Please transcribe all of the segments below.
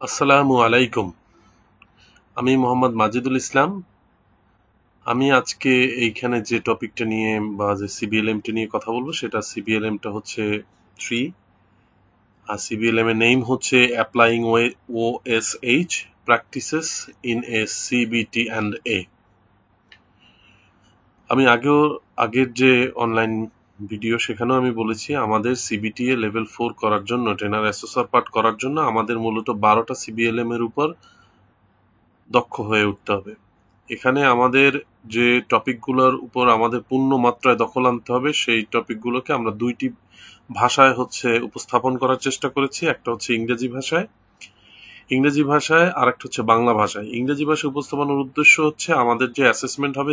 আসসালামু আলাইকুম। আমি মোহাম্মদ মাজিদুল ইসলাম। আমি আজকে এইখানে যে টপিকটা নিয়ে বা যে সিবিএলএমটা নিয়ে কথা বলবো সেটা সিবিএলএমটা হচ্ছে 3। আর সিবিএলএম এর নেম হচ্ছে applying OSH practices in a CBT and a. আমি আগের যে অনলাইন ভিডিও সেখানেও আমি বলেছি আমাদের সিবিটিএ লেভেল 4 করার জন্য ট্রেনার অ্যাসেসর পার্ট করার জন্য আমাদের মূলত 12টা সিবিএলএম এর উপর দক্ষ হয়ে উঠতে হবে। এখানে আমাদের যে টপিকগুলোর উপর আমাদের পূর্ণ মাত্রায় দখল আনতে হবে সেই টপিকগুলোকে আমরা দুইটি ভাষায় উপস্থাপন করার চেষ্টা করেছি। একটা হচ্ছে ইংরেজি ভাষায় আর একটা হচ্ছে বাংলা ভাষায়। ইংরেজি ভাষায় উপস্থাপনের উদ্দেশ্য হচ্ছে আমাদের যে অ্যাসেসমেন্ট হবে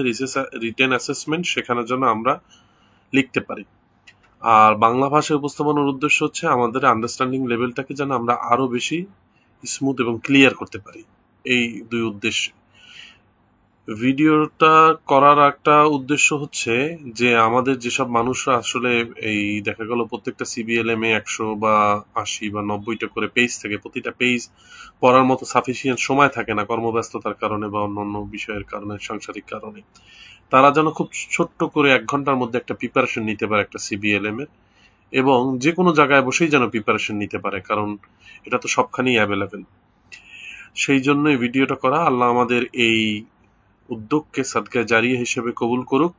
রিটেন অ্যাসেসমেন্ট সেখানে যেন আমরা লিখতে পারি। আর বাংলা ভাষায় উপস্থাপনের উদ্দেশ্য হচ্ছে আমাদের আন্ডারস্ট্যান্ডিং লেভেলটাকে যেন আমরা আরো বেশি স্মুথ এবং ক্লিয়ার করতে পারি। এই দুই উদ্দেশ্য। ভিডিওটা করার একটা উদ্দেশ্য হচ্ছে যে আমাদের যেসব মানুষরা আসলে এই দেখা গেল প্রত্যেকটা সিবিএলএম এ 100 বা 80 বা 90টা করে পেজ থাকে, প্রতিটা পেজ পড়ার মতো সাফিসিয়েন্ট সময় থাকে না কর্মব্যস্ততার কারণে বা অন্যান্য বিষয়ের কারণে, সাংসারিক কারণে। তারা যেন খুব ছোট্ট করে 1 ঘন্টার মধ্যে একটা প্রিপারেশন নিতে পারে একটা সিবিএলএম এর, এবং যে কোনো জায়গায় বসেই যেন প্রিপারেশন নিতে পারে, কারণ এটা তো সবখানেই অ্যাভেলেবেল। সেই জন্যই ভিডিওটা করা। আল্লাহ আমাদের এই উদ্যোগকে সাদকা জারিয়া হিসেবে কবুল করুক।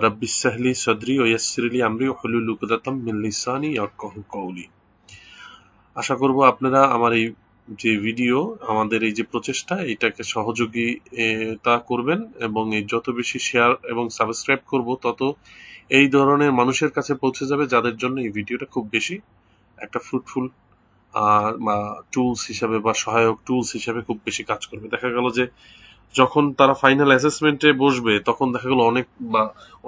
রাব্বিস সাহলি সদরি ওয়া ইয়াসসিরলি আমরি ওয়াহলুল উকদাতাম মিন লিসানি ইয়াফকাহু কওলি। আশা করব আপনারা আমার এই যে ভিডিও, আমাদের এই যে প্রচেষ্টা, এটাকে সহযোগিতা করবেন এবং এই যত বেশি শেয়ার এবং সাবস্ক্রাইব করব তত এই ধরনের মানুষের কাছে পৌঁছে যাবে যাদের জন্য এই ভিডিওটা খুব বেশি একটা ফ্রুটফুল টুলস হিসাবে বা সহায়ক টুলস হিসাবে খুব বেশি কাজ করবে। দেখা গেল যে যখন তারা ফাইনাল অ্যাসেসমেন্টে বসবে তখন দেখা গেল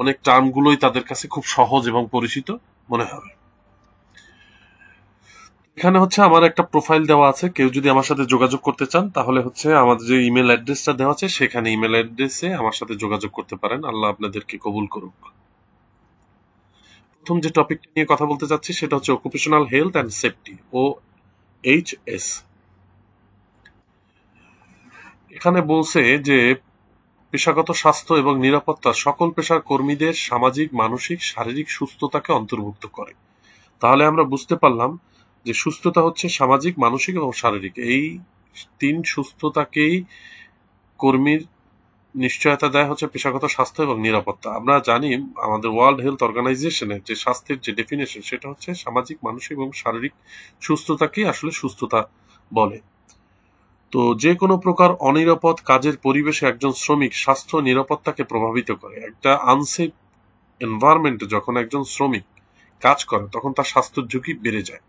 অনেক টার্মগুলোই তাদের কাছে খুব সহজ এবং পরিচিত মনে হবে। এখানে হচ্ছে আমার একটা প্রোফাইল দেওয়া আছে। কেউ যদি আমার সাথে যোগাযোগ করতে চান তাহলে হচ্ছে আমাদের যে ইমেল অ্যাড্রেসটা দেওয়া আছে সেখানে ইমেল অ্যাড্রেসে আমার সাথে যোগাযোগ করতে পারেন। আল্লাহ আপনাদেরকে কবুল করুক। প্রথম যে টপিকটা নিয়ে কথা বলতে চাচ্ছি সেটা হচ্ছে occupational health and safety, OHS। এখানে বলছে যে পেশাগত স্বাস্থ্য এবং নিরাপত্তা সকল পেশার কর্মীদের সামাজিক, মানসিক, শারীরিক সুস্থতাকে অন্তর্ভুক্ত করে। তাহলে আমরা বুঝতে পারলাম যে সুস্থতা হচ্ছে সামাজিক, মানসিক এবং শারীরিক, এই 3 সুস্থতাকেই কর্মীর নিশ্চয়তা দেয় হচ্ছে পেশাগত স্বাস্থ্য এবং নিরাপত্তা। আমরা জানি আমাদের ওয়ার্ল্ড হেলথ অর্গানাইজেশনের যে স্বাস্থ্যের যে ডেফিনেশন সেটা হচ্ছে সামাজিক, মানসিক এবং শারীরিক সুস্থতাকেই আসলে সুস্থতা বলে। তো যে কোনো প্রকার অনিরাপদ কাজের পরিবেশে একজন শ্রমিক স্বাস্থ্য নিরাপত্তাকে প্রভাবিত করে। একটা আনসেফ এনভায়রনমেন্টে যখন একজন শ্রমিক কাজ করে তখন তার স্বাস্থ্য ঝুঁকি বেড়ে যায়।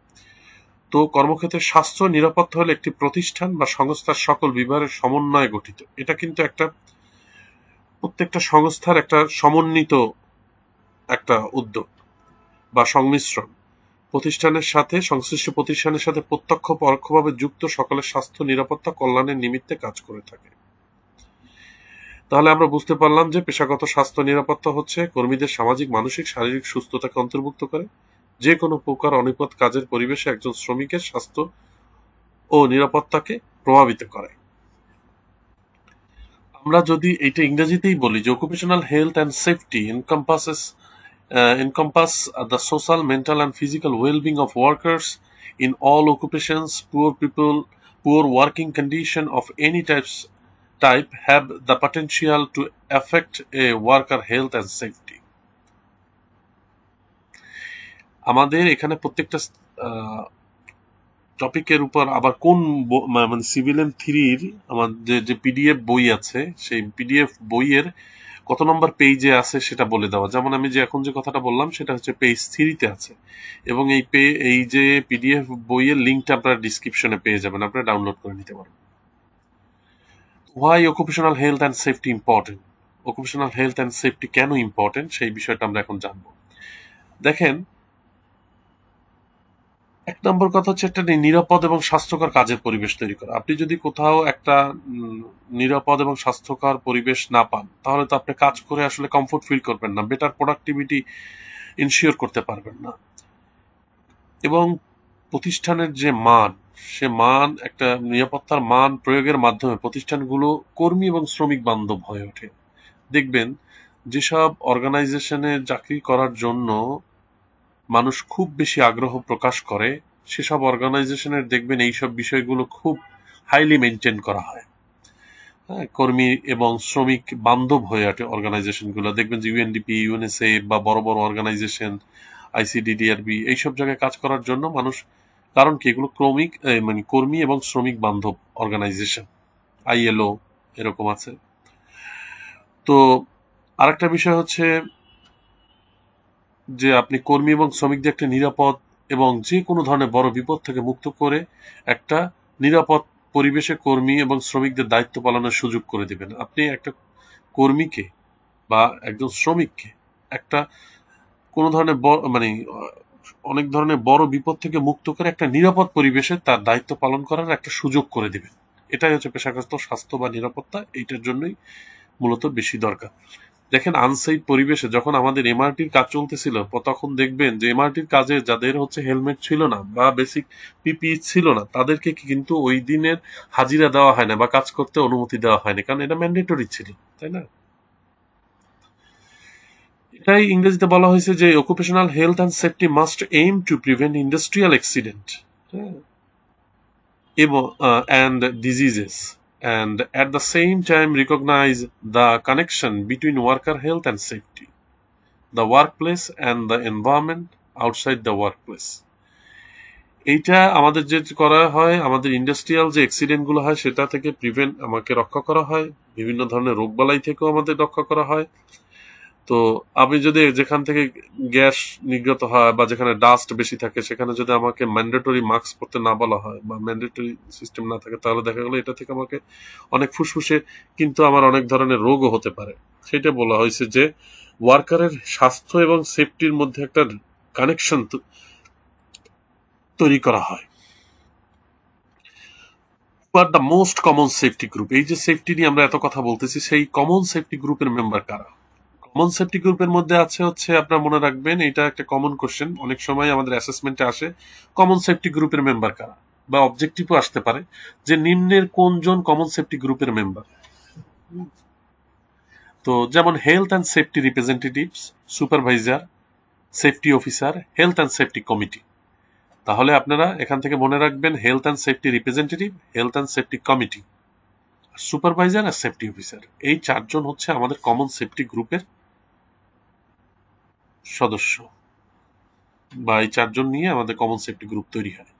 তো কর্মক্ষেত্রে স্বাস্থ্য নিরাপত্তা হলো একটি প্রতিষ্ঠান বা সংস্থার সকল বিভাগের সমন্বয়ে গঠিত। এটা কিন্তু প্রত্যেকটা সংস্থার একটা সমন্বিত একটা উদ্যোগ বা সংমিশ্রণ। সংশ্লিষ্ট প্রতিষ্ঠানের সাথে প্রত্যক্ষ পরোক্ষভাবে যুক্ত সকলের স্বাস্থ্য নিরাপত্তা কল্যাণের নিমিত্তে কাজ করে থাকে। তাহলে আমরা বুঝতে পারলাম যে পেশাগত স্বাস্থ্য নিরাপত্তা হচ্ছে কর্মীদের সামাজিক, মানসিক, শারীরিক সুস্থতাকে অন্তর্ভুক্ত করে। যে কোনো প্রকার অনিরাপদ কাজের পরিবেশে একজন শ্রমিকের স্বাস্থ্য ও নিরাপত্তাকে প্রভাবিত করে। আমরা যদি এটা ইংরেজিতেই বলি যে occupational health and safety encompass the social, mental and physical well-being of workers in all occupations. Poor working condition of any type have the potential to affect a worker health and safety. আমাদের এখানে প্রত্যেকটা টপিকের উপর আবার কোন মানে সিভিএলএম 3-র আমাদের যে পিডিএফ বই আছে সেই পিডিএফ বইয়ের কত নম্বর পেজে আছে সেটা বলে দেওয়া। যেমন আমি যে এখন যে কথাটা বললাম সেটা হচ্ছে পেজ 3-তে আছে, এবং এই যে পিডিএফ বইয়ের লিঙ্কটা আপনারা ডিসক্রিপশনে পেয়ে যাবেন, আপনারা ডাউনলোড করে নিতে পারেন। Why occupational health and safety important, occupational health and safety কেন ইম্পর্টেন্ট সেই বিষয়টা আমরা এখন জানবো। দেখেন, 1 নম্বর কথা হচ্ছে একটা নিরাপদ এবং স্বাস্থ্যকর কাজের পরিবেশ তৈরি করা। আপনি যদি কোথাও একটা নিরাপদ এবং স্বাস্থ্যকর পরিবেশ না পান তাহলে তো আপনি কাজ করে আসলে কমফোর্ট ফিল করবেন না, বেটার প্রোডাক্টিভিটি ইনশিওর করতে পারবেন না, এবং প্রতিষ্ঠানের যে মান সে মান একটা নিরাপত্তার মান প্রয়োগের মাধ্যমে প্রতিষ্ঠানগুলো কর্মী এবং শ্রমিক বান্ধব হয়ে ওঠে। দেখবেন যেসব অর্গানাইজেশনে চাকরি করার জন্য মানুষ খুব বেশি আগ্রহ প্রকাশ করে, সেসব অর্গানাইজেশনের দেখবেন এইসব বিষয়গুলো খুব হাইলি মেনটেন করা হয়। হ্যাঁ, কর্মী এবং শ্রমিক বান্ধব হয়ে ওঠে অর্গানাইজেশনগুলো। দেখবেন যে ইউএনডিপি, ইউএনএসএ বা বড় বড় অর্গানাইজেশন, আইসিডিডিআরবি, এইসব জায়গায় কাজ করার জন্য মানুষ, কারণ কি এগুলো মানে কর্মী এবং শ্রমিক বান্ধব অর্গানাইজেশন। আইএলও এরকম আছে। তো আরেকটা বিষয় হচ্ছে যে আপনি কর্মী এবং শ্রমিকদের একটা নিরাপদ এবং যে কোনো ধরনের বড় বিপদ থেকে মুক্ত করে একটা নিরাপদ পরিবেশে কর্মী এবং শ্রমিকদের দায়িত্ব পালনের সুযোগ করে দিবেন। আপনি একটা কর্মীকে বা একজন শ্রমিককে একটা কোনো ধরনের মানে অনেক ধরনের বড় বিপদ থেকে মুক্ত করে একটা নিরাপদ পরিবেশে তার দায়িত্ব পালন করার একটা সুযোগ করে দিবেন। এটাই হচ্ছে পেশাগত স্বাস্থ্য বা নিরাপত্তা। এইটার জন্যই মূলত বেশি দরকার। দেখেন আনসেফ পরিবেশে যখন আমাদের এমআরটির কাজ চলতেছিল, তখন দেখবেন যে এমআরটির কাজে যাদের হচ্ছে হেলমেট ছিল না বা বেসিক পিপিই ছিল না, তাদেরকে কিন্তু ওই দিনের হাজিরা দেওয়া হয় না বা কাজ করতে অনুমতি দেওয়া হয়নি, কারণ এটা ম্যান্ডেটরি ছিল, তাই না? এটাই ইংরেজিতে বলা হয়েছে যে occupational health and safety must aim to prevent industrial accident এবং and diseases, and at the same time recognize the connection between worker health and safety, the workplace and the environment outside the workplace. এইটা আমাদের যে করা হয়, আমাদের industrial যে accident গুলো হয় সেটা থেকে আমাকে রক্ষা করা হয়, বিভিন্ন ধরনের রোগবালাই থেকেও আমাদের রক্ষা করা হয়। তো আমি যদি যেখান থেকে গ্যাস নির্গত হয় বা যেখানে ডাস্ট বেশি থাকে সেখানে যদি আমাকে ম্যান্ডেটরি মাস্ক পরতে না বলা হয় বা ম্যান্ডেটরি সিস্টেম না থাকে, তাহলে দেখা গেলো এটা থেকে আমাকে অনেক ফুসফুসে কিন্তু আমার অনেক ধরনের রোগও হতে পারে। সেটা বলা হয়েছে যে ওয়ার্কারের স্বাস্থ্য এবং সেফটির মধ্যে একটা কানেকশন তৈরি করা হয়। But the most common safety group, এই যে সেফটি নিয়ে আমরা এত কথা বলতেছি, সেই কমন সেফটি গ্রুপের মেম্বার কারা? কমন সেফটি গ্রুপের মধ্যে আছে হচ্ছে, আপনারা মনে রাখবেন এটা একটা কমন কোশ্চেন, অনেক সময় আমাদের অ্যাসেসমেন্টে আসে, কমন সেফটি গ্রুপের মেম্বার কারা, বা অবজেক্টিভও আসতে পারে যে নিম্নের কোনজন কমন সেফটি গ্রুপের মেম্বার। তো যেমন health and safety representatives, supervisor, safety officer, health and safety committee. তাহলে আপনারা এখান থেকে মনে রাখবেন health and safety representative, health and safety committee, supervisor আর সেফটি অফিসার। এই চারজন হচ্ছে আমাদের কমন সেফটি গ্রুপের সদস্য, বা এই চারজন নিয়ে আমাদের কমন সেফটি গ্রুপ তৈরি হয়।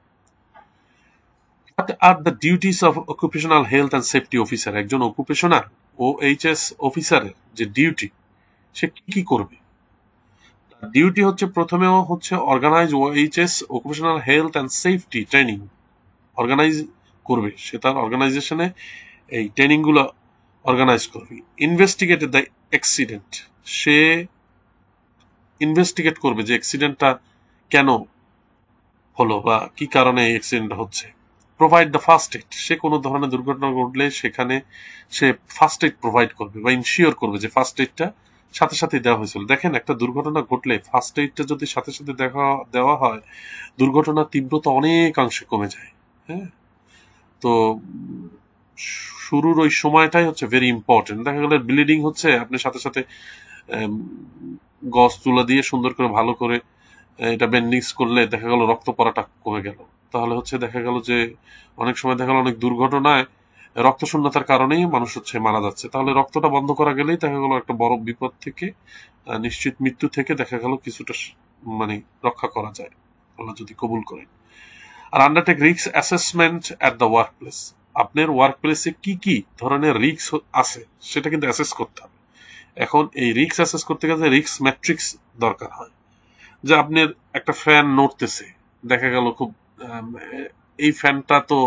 What are the duties of occupational health and safety officer? একজন অকুপেশনাল OHS অফিসারের যে ডিউটি, সে কি করবে? ডিউটি হচ্ছে প্রথমেও হচ্ছে organise OHS occupational health and safety training organise করবে। সে তার অর্গানাইজেশনে এই ট্রেনিং গুলো অর্গানাইজ করবে। ইনভেস্টিগেট দ্য অ্যাক্সিডেন্ট, সে ইনভেস্টিগেট করবে যে অ্যাক্সিডেন্টটা কেন হলো বা কি কারণে এই অ্যাক্সিডেন্ট হচ্ছে। প্রোভাইড দ্য ফার্স্ট এড, সে কোনো ধরনের দুর্ঘটনা ঘটলে সেখানে সে ফার্স্ট এড প্রোভাইড করবে বা ইনশিওর করবে যে ফার্স্ট এডটা সাথে সাথে দেওয়া হয়েছিল। দেখেন একটা দুর্ঘটনা ঘটলে ফার্স্ট এডটা যদি সাথে সাথে দেওয়া হয়, দুর্ঘটনার তীব্রতা অনেকাংশে কমে যায়। হ্যাঁ, তো শুরুর ওই সময়টাই হচ্ছে ভেরি ইম্পর্টেন্ট। দেখা গেল ব্লিডিং হচ্ছে, আপনি সাথে সাথে গজ তুলা দিয়ে সুন্দর করে ভালো করে এটা ব্যান্ডেজ করলে দেখা গেল রক্ত পড়াটা কমে গেল। তাহলে হচ্ছে দেখা গেল যে অনেক সময় দেখা গেল অনেক দুর্ঘটনায় রক্ত শূন্যতার কারণেই মানুষ হচ্ছে মারা যাচ্ছে। তাহলে রক্তটা বন্ধ করা গেলেই দেখা গেল একটা বড় বিপদ থেকে, নিশ্চিত মৃত্যু থেকে দেখা গেল কিছুটা মানে রক্ষা করা যায়, আল্লাহ যদি কবুল করেন। আর undertake risk assessment at the work place, আপনার ওয়ার্ক প্লেসে কি কি ধরনের রিস্ক আছে সেটা কিন্তু অ্যাসেস করতে হবে। এখন এই রিস্ক অ্যাসেস করতে গেলে রিস্ক ম্যাট্রিক্স দরকার হয়, যে আপনার একটা ফ্যান নড়তেছে, দেখা গেল খুব এই ফ্যানটা তো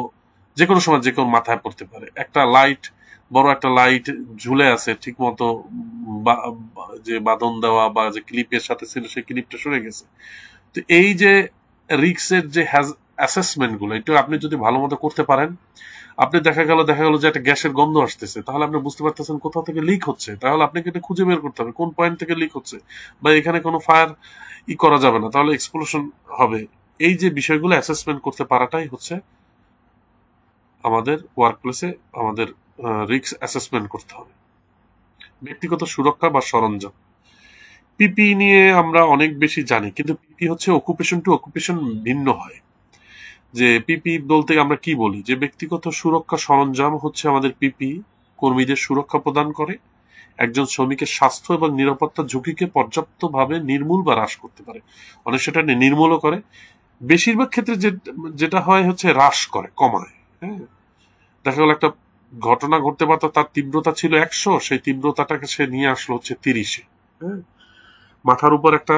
যে কোনো সময় যে কোনো মাথায় পড়তে পারে। একটা লাইট, বড় একটা লাইট ঝুলে আছে ঠিক মতো, যে বাঁধন দেওয়া বা যে ক্লিপের সাথে ছিল সেই ক্লিপটা সরে গেছে। তো এই যে রিস্কের যে অ্যাসেসমেন্ট গুলো, এটা আপনি যদি ভালো মতো করতে পারেন, আপনি দেখা গেল যে একটা গ্যাসের গন্ধ আসতেছে, তাহলে আপনি বুঝতে পারতেছেন কোথাও থেকে লিক হচ্ছে, তাহলে আপনাকে এটা খুঁজে বের করতে হবে কোন পয়েন্ট থেকে লিক হচ্ছে, বা এখানে কোনো ফায়ার করা যাবে না, তাহলে এক্সপ্লোশন হবে। এই যে বিষয়গুলো অ্যাসেসমেন্ট করতে পারাটাই হচ্ছে আমাদের ওয়ার্কপ্লেসে আমাদের রিস্ক অ্যাসেসমেন্ট করতে হবে। ব্যক্তিগত সুরক্ষা বা সরঞ্জাম, পিপি নিয়ে আমরা অনেক বেশি জানি, কিন্তু পিপি হচ্ছে অকুপেশন টু অকুপেশন ভিন্ন হয়। যে পিপি বলতে আমরা কি বলি, যে ব্যক্তিগত সুরক্ষা সরঞ্জাম হচ্ছে আমাদের পিপি কর্মীদের সুরক্ষা প্রদান করে, একজন শ্রমিকের স্বাস্থ্য এবং নিরাপত্তার ঝুঁকিকে পর্যাপ্তভাবে নির্মূল বা হ্রাস করতে পারে, অনেক সেটা নির্মূলও করে। বেশিরভাগ ক্ষেত্রে যেটা হয় হচ্ছে হ্রাস করে, কমায়। হ্যাঁ, দেখা গেল একটা ঘটনা ঘটতে পারতো, তার তীব্রতা ছিল 100, সেই তীব্রতাটাকে সে নিয়ে আসলো হচ্ছে 30-এ। হ্যাঁ, মাথার উপর একটা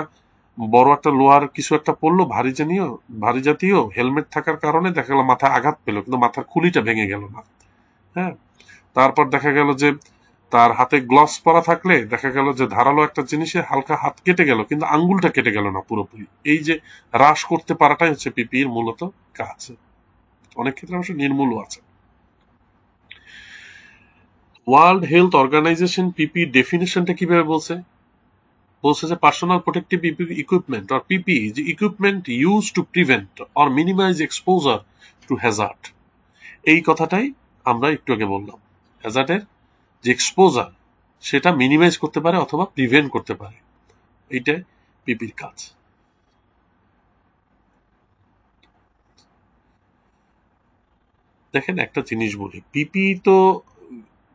বড় একটা লোহার কিছু একটা পড়লো, ভারী জাতীয় হেলমেট থাকার কারণে দেখা গেল মাথায় আঘাত পেলো, কিন্তু মাথার খুলিটা ভেঙে গেল না। হ্যাঁ, তারপর দেখা গেল যে তার হাতে গ্লাভস পরা থাকলে দেখা গেল যে ধারালো একটা জিনিসে হালকা হাত কেটে গেল, কিন্তু আঙ্গুলটা কেটে গেল না পুরোপুরি। এই যে হ্রাস করতে পারাটাই হচ্ছে পিপির মূলত কাজ। অনেক ক্ষেত্রে অবশ্য নির্মূলও আছে। ওয়ার্ল্ড হেলথ অর্গানাইজেশন পিপি ডেফিনেশনটা কিভাবে বলছে? বলছে যে personal protective equipment or PP যে equipment use to prevent or minimise exposure to hazard. এই কথাটাই আমরা একটু আগে বললাম। হ্যাজার্ডের যে এক্সপোজার সেটা মিনিমাইজ করতে পারে অথবা প্রিভেন্ট করতে পারে, এইটাই পিপির কাজ। দেখেন একটা জিনিস বলি,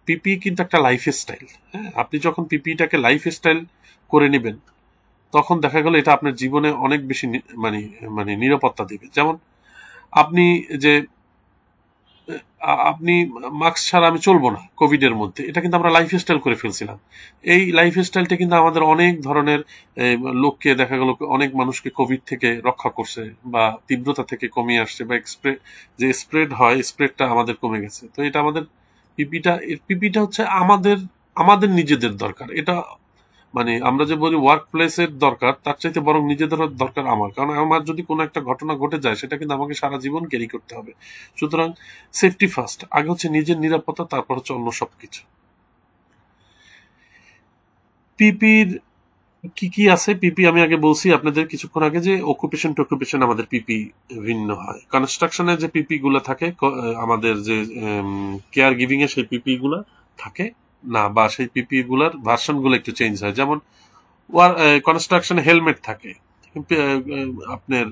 পিপি কিন্তু একটা লাইফ স্টাইল। হ্যাঁ, আপনি যখন পিপিটাকে লাইফ স্টাইল করে নেবেন, তখন দেখা গেল এটা আপনার জীবনে অনেক বেশি মানে মানে নিরাপত্তা দিবে। যেমন আপনি যে আপনি মাস্ক ছাড়া আমি চলবো না কোভিড এর মধ্যে, এটা কিন্তু আমরা লাইফ স্টাইল করে ফেলছিলাম। এই লাইফ স্টাইলটা কিন্তু আমাদের অনেক ধরনের লোককে দেখা গেল, অনেক মানুষকে কোভিড থেকে রক্ষা করছে বা তীব্রতা থেকে কমিয়ে আসছে, বা যে স্প্রেড হয় স্প্রেডটা আমাদের কমে গেছে। তো এটা আমাদের পিপিটা হচ্ছে আমাদের আমাদের নিজেদের দরকার। এটা মানে আমরা যে বলি ওয়ার্ক প্লেসের দরকার, তার চাইতে বরং নিজেদের দরকার আমার, কারণ আমার যদি কোনো একটা ঘটনা ঘটে যায় সেটা কিন্তু আমাকে সারা জীবন ক্যারি করতে হবে। সুতরাং সেফটি ফার্স্ট, আগে হচ্ছে নিজের নিরাপত্তা, তারপর হচ্ছে অন্য সবকিছু। পিপির কি কি আছে? পিপি আমি আগে বলছি আপনাদের কিছুক্ষণ আগে, যে অকুপেশন টু অকুপেশন আমাদের পিপি ভিন্ন হয়। কনস্ট্রাকশনে যে পিপি গুলো থাকে, আমাদের যে কেয়ার গিভিং এ সেই পিপি গুলা থাকে না, বা সেই পিপি গুলার ভার্সন গুলো একটু চেঞ্জ হয়। যেমন কনস্ট্রাকশনে হেলমেট থাকে, আপনার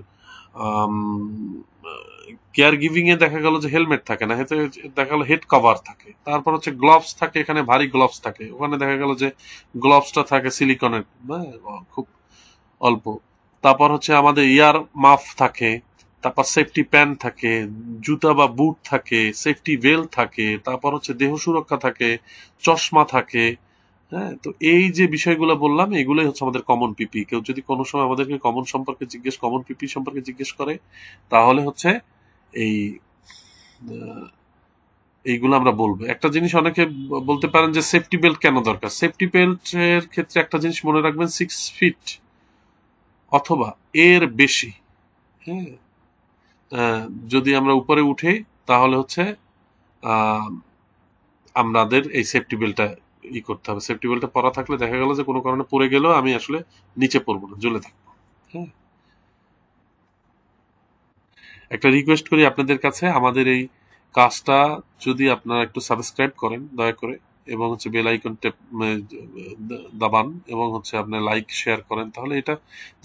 কেয়ার গিভিং এ দেখা গেল যে হেলমেট থাকে না, এতে দেখা গেল হেড কভার থাকে। তারপর হচ্ছে গ্লোভস থাকে, এখানে ভারী গ্লোভস থাকে, ওখানে দেখা গেল যে গ্লোভসটা থাকে সিলিকনের, খুব অল্প। তারপর হচ্ছে আমাদের ইয়ার মাফ থাকে, তারপর সেফটি প্যান্ট থাকে, জুতা বা বুট থাকে, সেফটি বেল্ট থাকে, তারপর হচ্ছে দেহ সুরক্ষা থাকে, চশমা থাকে। হ্যাঁ, তো এই যে বিষয়গুলো বললাম, এগুলোই হচ্ছে আমাদের কমন পিপি। কেউ যদি কোনো সময় আমাদেরকে কমন পিপি সম্পর্কে জিজ্ঞেস করে, তাহলে হচ্ছে এই এইগুলো আমরা বলবো। একটা জিনিস অনেকে বলতে পারেন যে সেফটি বেল্ট কেন দরকার। সেফটি বেল্টের ক্ষেত্রে একটা জিনিস মনে রাখবেন, 6 ফিট অথবা এর বেশি। হ্যাঁ, যদি আমরা উপরে উঠে, তাহলে হচ্ছে আমাদের এই সেফটি বেল্টটা করতে হবে। সেফটি বেল্টটা পরা থাকলে দেখা গেল যে কোনো কারণে পড়ে গেলেও আমি আসলে নিচে পড়বো না, ঝুলে থাকবো। হ্যাঁ, একটা রিকোয়েস্ট করি আপনাদের কাছে, আমাদের এই কাজটা যদি আপনারা একটু সাবস্ক্রাইব করেন দয়া করে, এবং হচ্ছে বেল আইকন দাবান, এবং হচ্ছে আপনার লাইক শেয়ার করেন, তাহলে এটা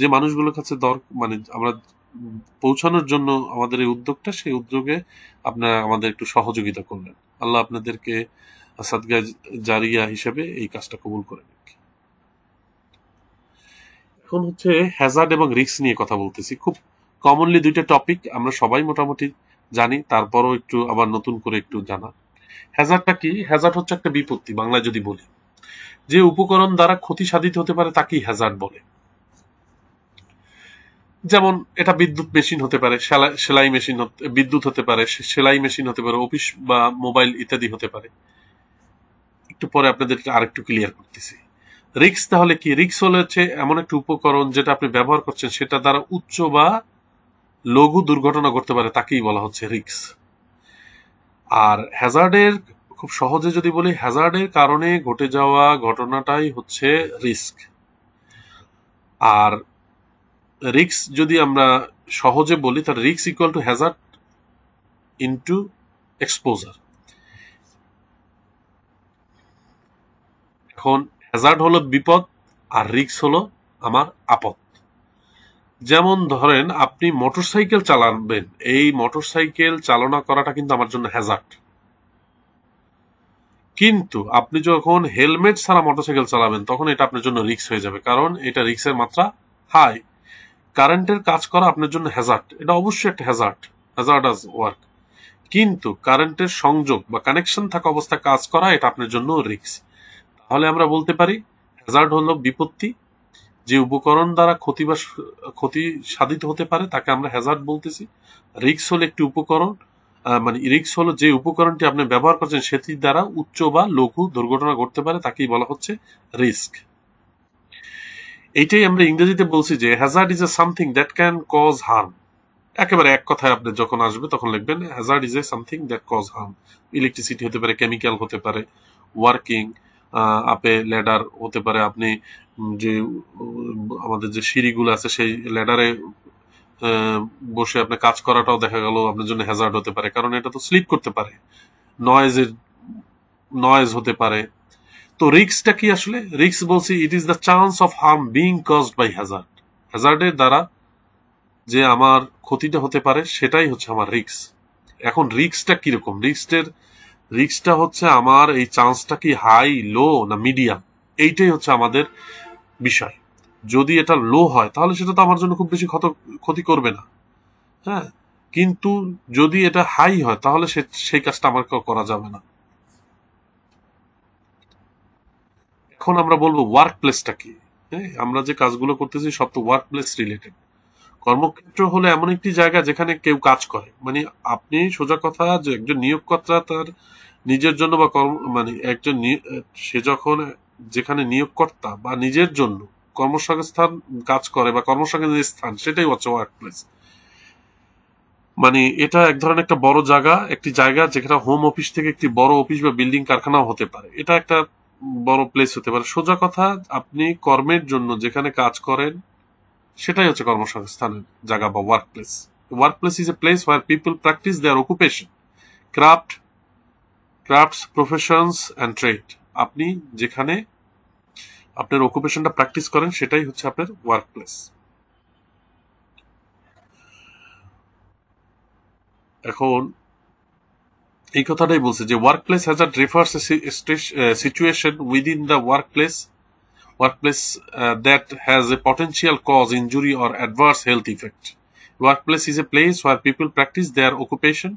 যে মানুষগুলোর কাছে মানে আমরা পৌঁছানোর জন্য আমাদের এই উদ্যোগটা, সেই উদ্যোগে আপনারা আমাদের একটু সহযোগিতা করলেন। আল্লাহ আপনাদেরকে সাদগা জারিয়া হিসেবে এই কাজটা কবুল করে নিক। এখন হচ্ছে হ্যাজার্ড এবং রিস্ক নিয়ে কথা বলতেছি। খুব কমনলি দুইটা টপিক আমরা সবাই মোটামুটি জানি, তারপরও একটু আবার নতুন করে একটু জানা। হ্যাজার্ডটা কি? হ্যাজার্ড হচ্ছে একটা বিপত্তি, বাংলায় যদি বলি। যে উপকরণ দ্বারা ক্ষতি সাধিত হতে পারে তাকেই হ্যাজার্ড বলে। যেমন এটা বিদ্যুৎ মেশিন হতে পারে, সেলাই মেশিন, বিদ্যুৎ হতে পারে, সেলাই মেশিন হতে পারে, অফিস বা মোবাইল ইত্যাদি হতে পারে। একটু পরে আপনাদেরকে আরেকটু ক্লিয়ার করতেছি। রিস্ক তাহলে কি? রিস্ক হলে হচ্ছে এমন একটা উপকরণ যেটা আপনি ব্যবহার করছেন, সেটা দ্বারা উচ্চ বা লঘু দুর্ঘটনা ঘটতে পারে, তাকেই বলা হচ্ছে রিস্ক। আর হ্যাজার্ডের, খুব সহজে যদি বলি, হ্যাজার্ডের কারণে ঘটে যাওয়া ঘটনাটাই হচ্ছে রিস্ক। আর রিস্ক যদি আমরা সহজে বলি, তাহলে risk equal to Hazard into exposure. এখন হ্যাজার্ড হলো বিপদ আর রিস্ক হলো আমার আপদ। যেমন ধরেন আপনি মোটরসাইকেল চালাবেন, এই মোটরসাইকেল চালনা করাটা কিন্তু আমার জন্য হ্যাজার্ড, কিন্তু আপনি যখন হেলমেট ছাড়া মোটরসাইকেল চালাবেন তখন এটা আপনার জন্য রিস্ক হয়ে যাবে, কারণ এটা রিস্কের মাত্রা হাই। কারেন্টের কাজ করা আপনার জন্য হ্যাজার্ড, এটা অবশ্যই একটা হ্যাজার্ডাস ওয়ার্ক, কিন্তু কারেন্টের সংযোগ বা কানেকশন থাকা অবস্থায় কাজ করা এটা আপনার জন্য রিস্ক। তাহলে আমরা বলতে পারি হ্যাজার্ড হলো বিপত্তি, যে উপকরণ দ্বারা ক্ষতি সাধিত হতে পারে তাকে আমরা হ্যাজার্ড বলতেছি। রিস্ক হলো একটি উপকরণ, মানে রিস্ক হলো যে উপকরণটি আপনি ব্যবহার করছেন সেটির দ্বারা উচ্চ বা লঘু দুর্ঘটনা ঘটতে পারে, তাকেই বলা হচ্ছে রিস্ক। এইটাই আমরা ইংরেজিতে বলছি যে hazard is a something that can cause harm. একেবারে এক কথায় আপনি যখন আসবে তখন লিখবেন hazard is a something that cause harm. Electricity হতে পারে, কেমিক্যাল হতে পারে, ওয়ার্কিং আপে ল্যাডার হতে পারে, আপনি যে আমাদের যে সিঁড়িগুলো আছে সেই ল্যাডারে বসে আপনি কাজ করাটাও দেখা গেল আপনার জন্য হ্যাজার্ড হতে পারে, কারণ এটা তো স্লিপ করতে পারে, নয়েজ হতে পারে। তো রিস্কটা কি আসলে? রিস্ক বলছি it is the chance of harm being caused by hazard. হ্যাজার্ডের দ্বারা যে আমার ক্ষতিটা হতে পারে সেটাই হচ্ছে আমার রিস্ক। এখন রিস্কটা কিরকম? রিস্কটা হচ্ছে আমার এই চান্সটা কি হাই, লো না মিডিয়াম, এইটাই হচ্ছে আমাদের বিষয়। যদি এটা লো হয় তাহলে সেটা তো আমার জন্য খুব বেশি ক্ষতি করবে না, হ্যাঁ, কিন্তু যদি এটা হাই হয় তাহলে সেই কাজটা আমার করা যাবে না। এখন আমরা বলবো ওয়ার্ক প্লেসটা কি। হ্যাঁ, আমরা যে কাজগুলো করতেছি সব তো ওয়ার্ক প্লেস রিলেটেড। কর্মক্ষেত্র হলো এমন একটি জায়গা যেখানে কেউ কাজ করে, মানে আপনি সোজা কথা যে একজন নিয়োগকর্তা তার নিজের জন্য বা মানে একজন সে যখন যেখানে নিয়োগকর্তা বা নিজের জন্য কর্মসংস্থান কাজ করে বা কর্মসংস্থানের স্থান, সেটাই হচ্ছে ওয়ার্ক প্লেস। মানে এটা এক ধরনের একটা বড় জায়গা, একটি জায়গা যেখানে হোম অফিস থেকে একটি বড় অফিস বা বিল্ডিং কারখানাও হতে পারে, এটা একটা বড় প্লেস হতে পারে। সোজা কথা আপনি কর্মের জন্য যেখানে কাজ করেন সেটাই হচ্ছে কর্মসংস্থানের জায়গা বা work place. Work place is a place where people practise their occupation, crafts, professions and trade. আপনি যেখানে আপনার অকুপেশনটা প্র্যাকটিস করেন সেটাই হচ্ছে আপনার ওয়ার্ক প্লেস। এখন এই কথাটাই বলছে যে work place Hazard refers situation within the workplace that has a potential cause injury or adverse health effect. Workplace is a place where people practice their occupation.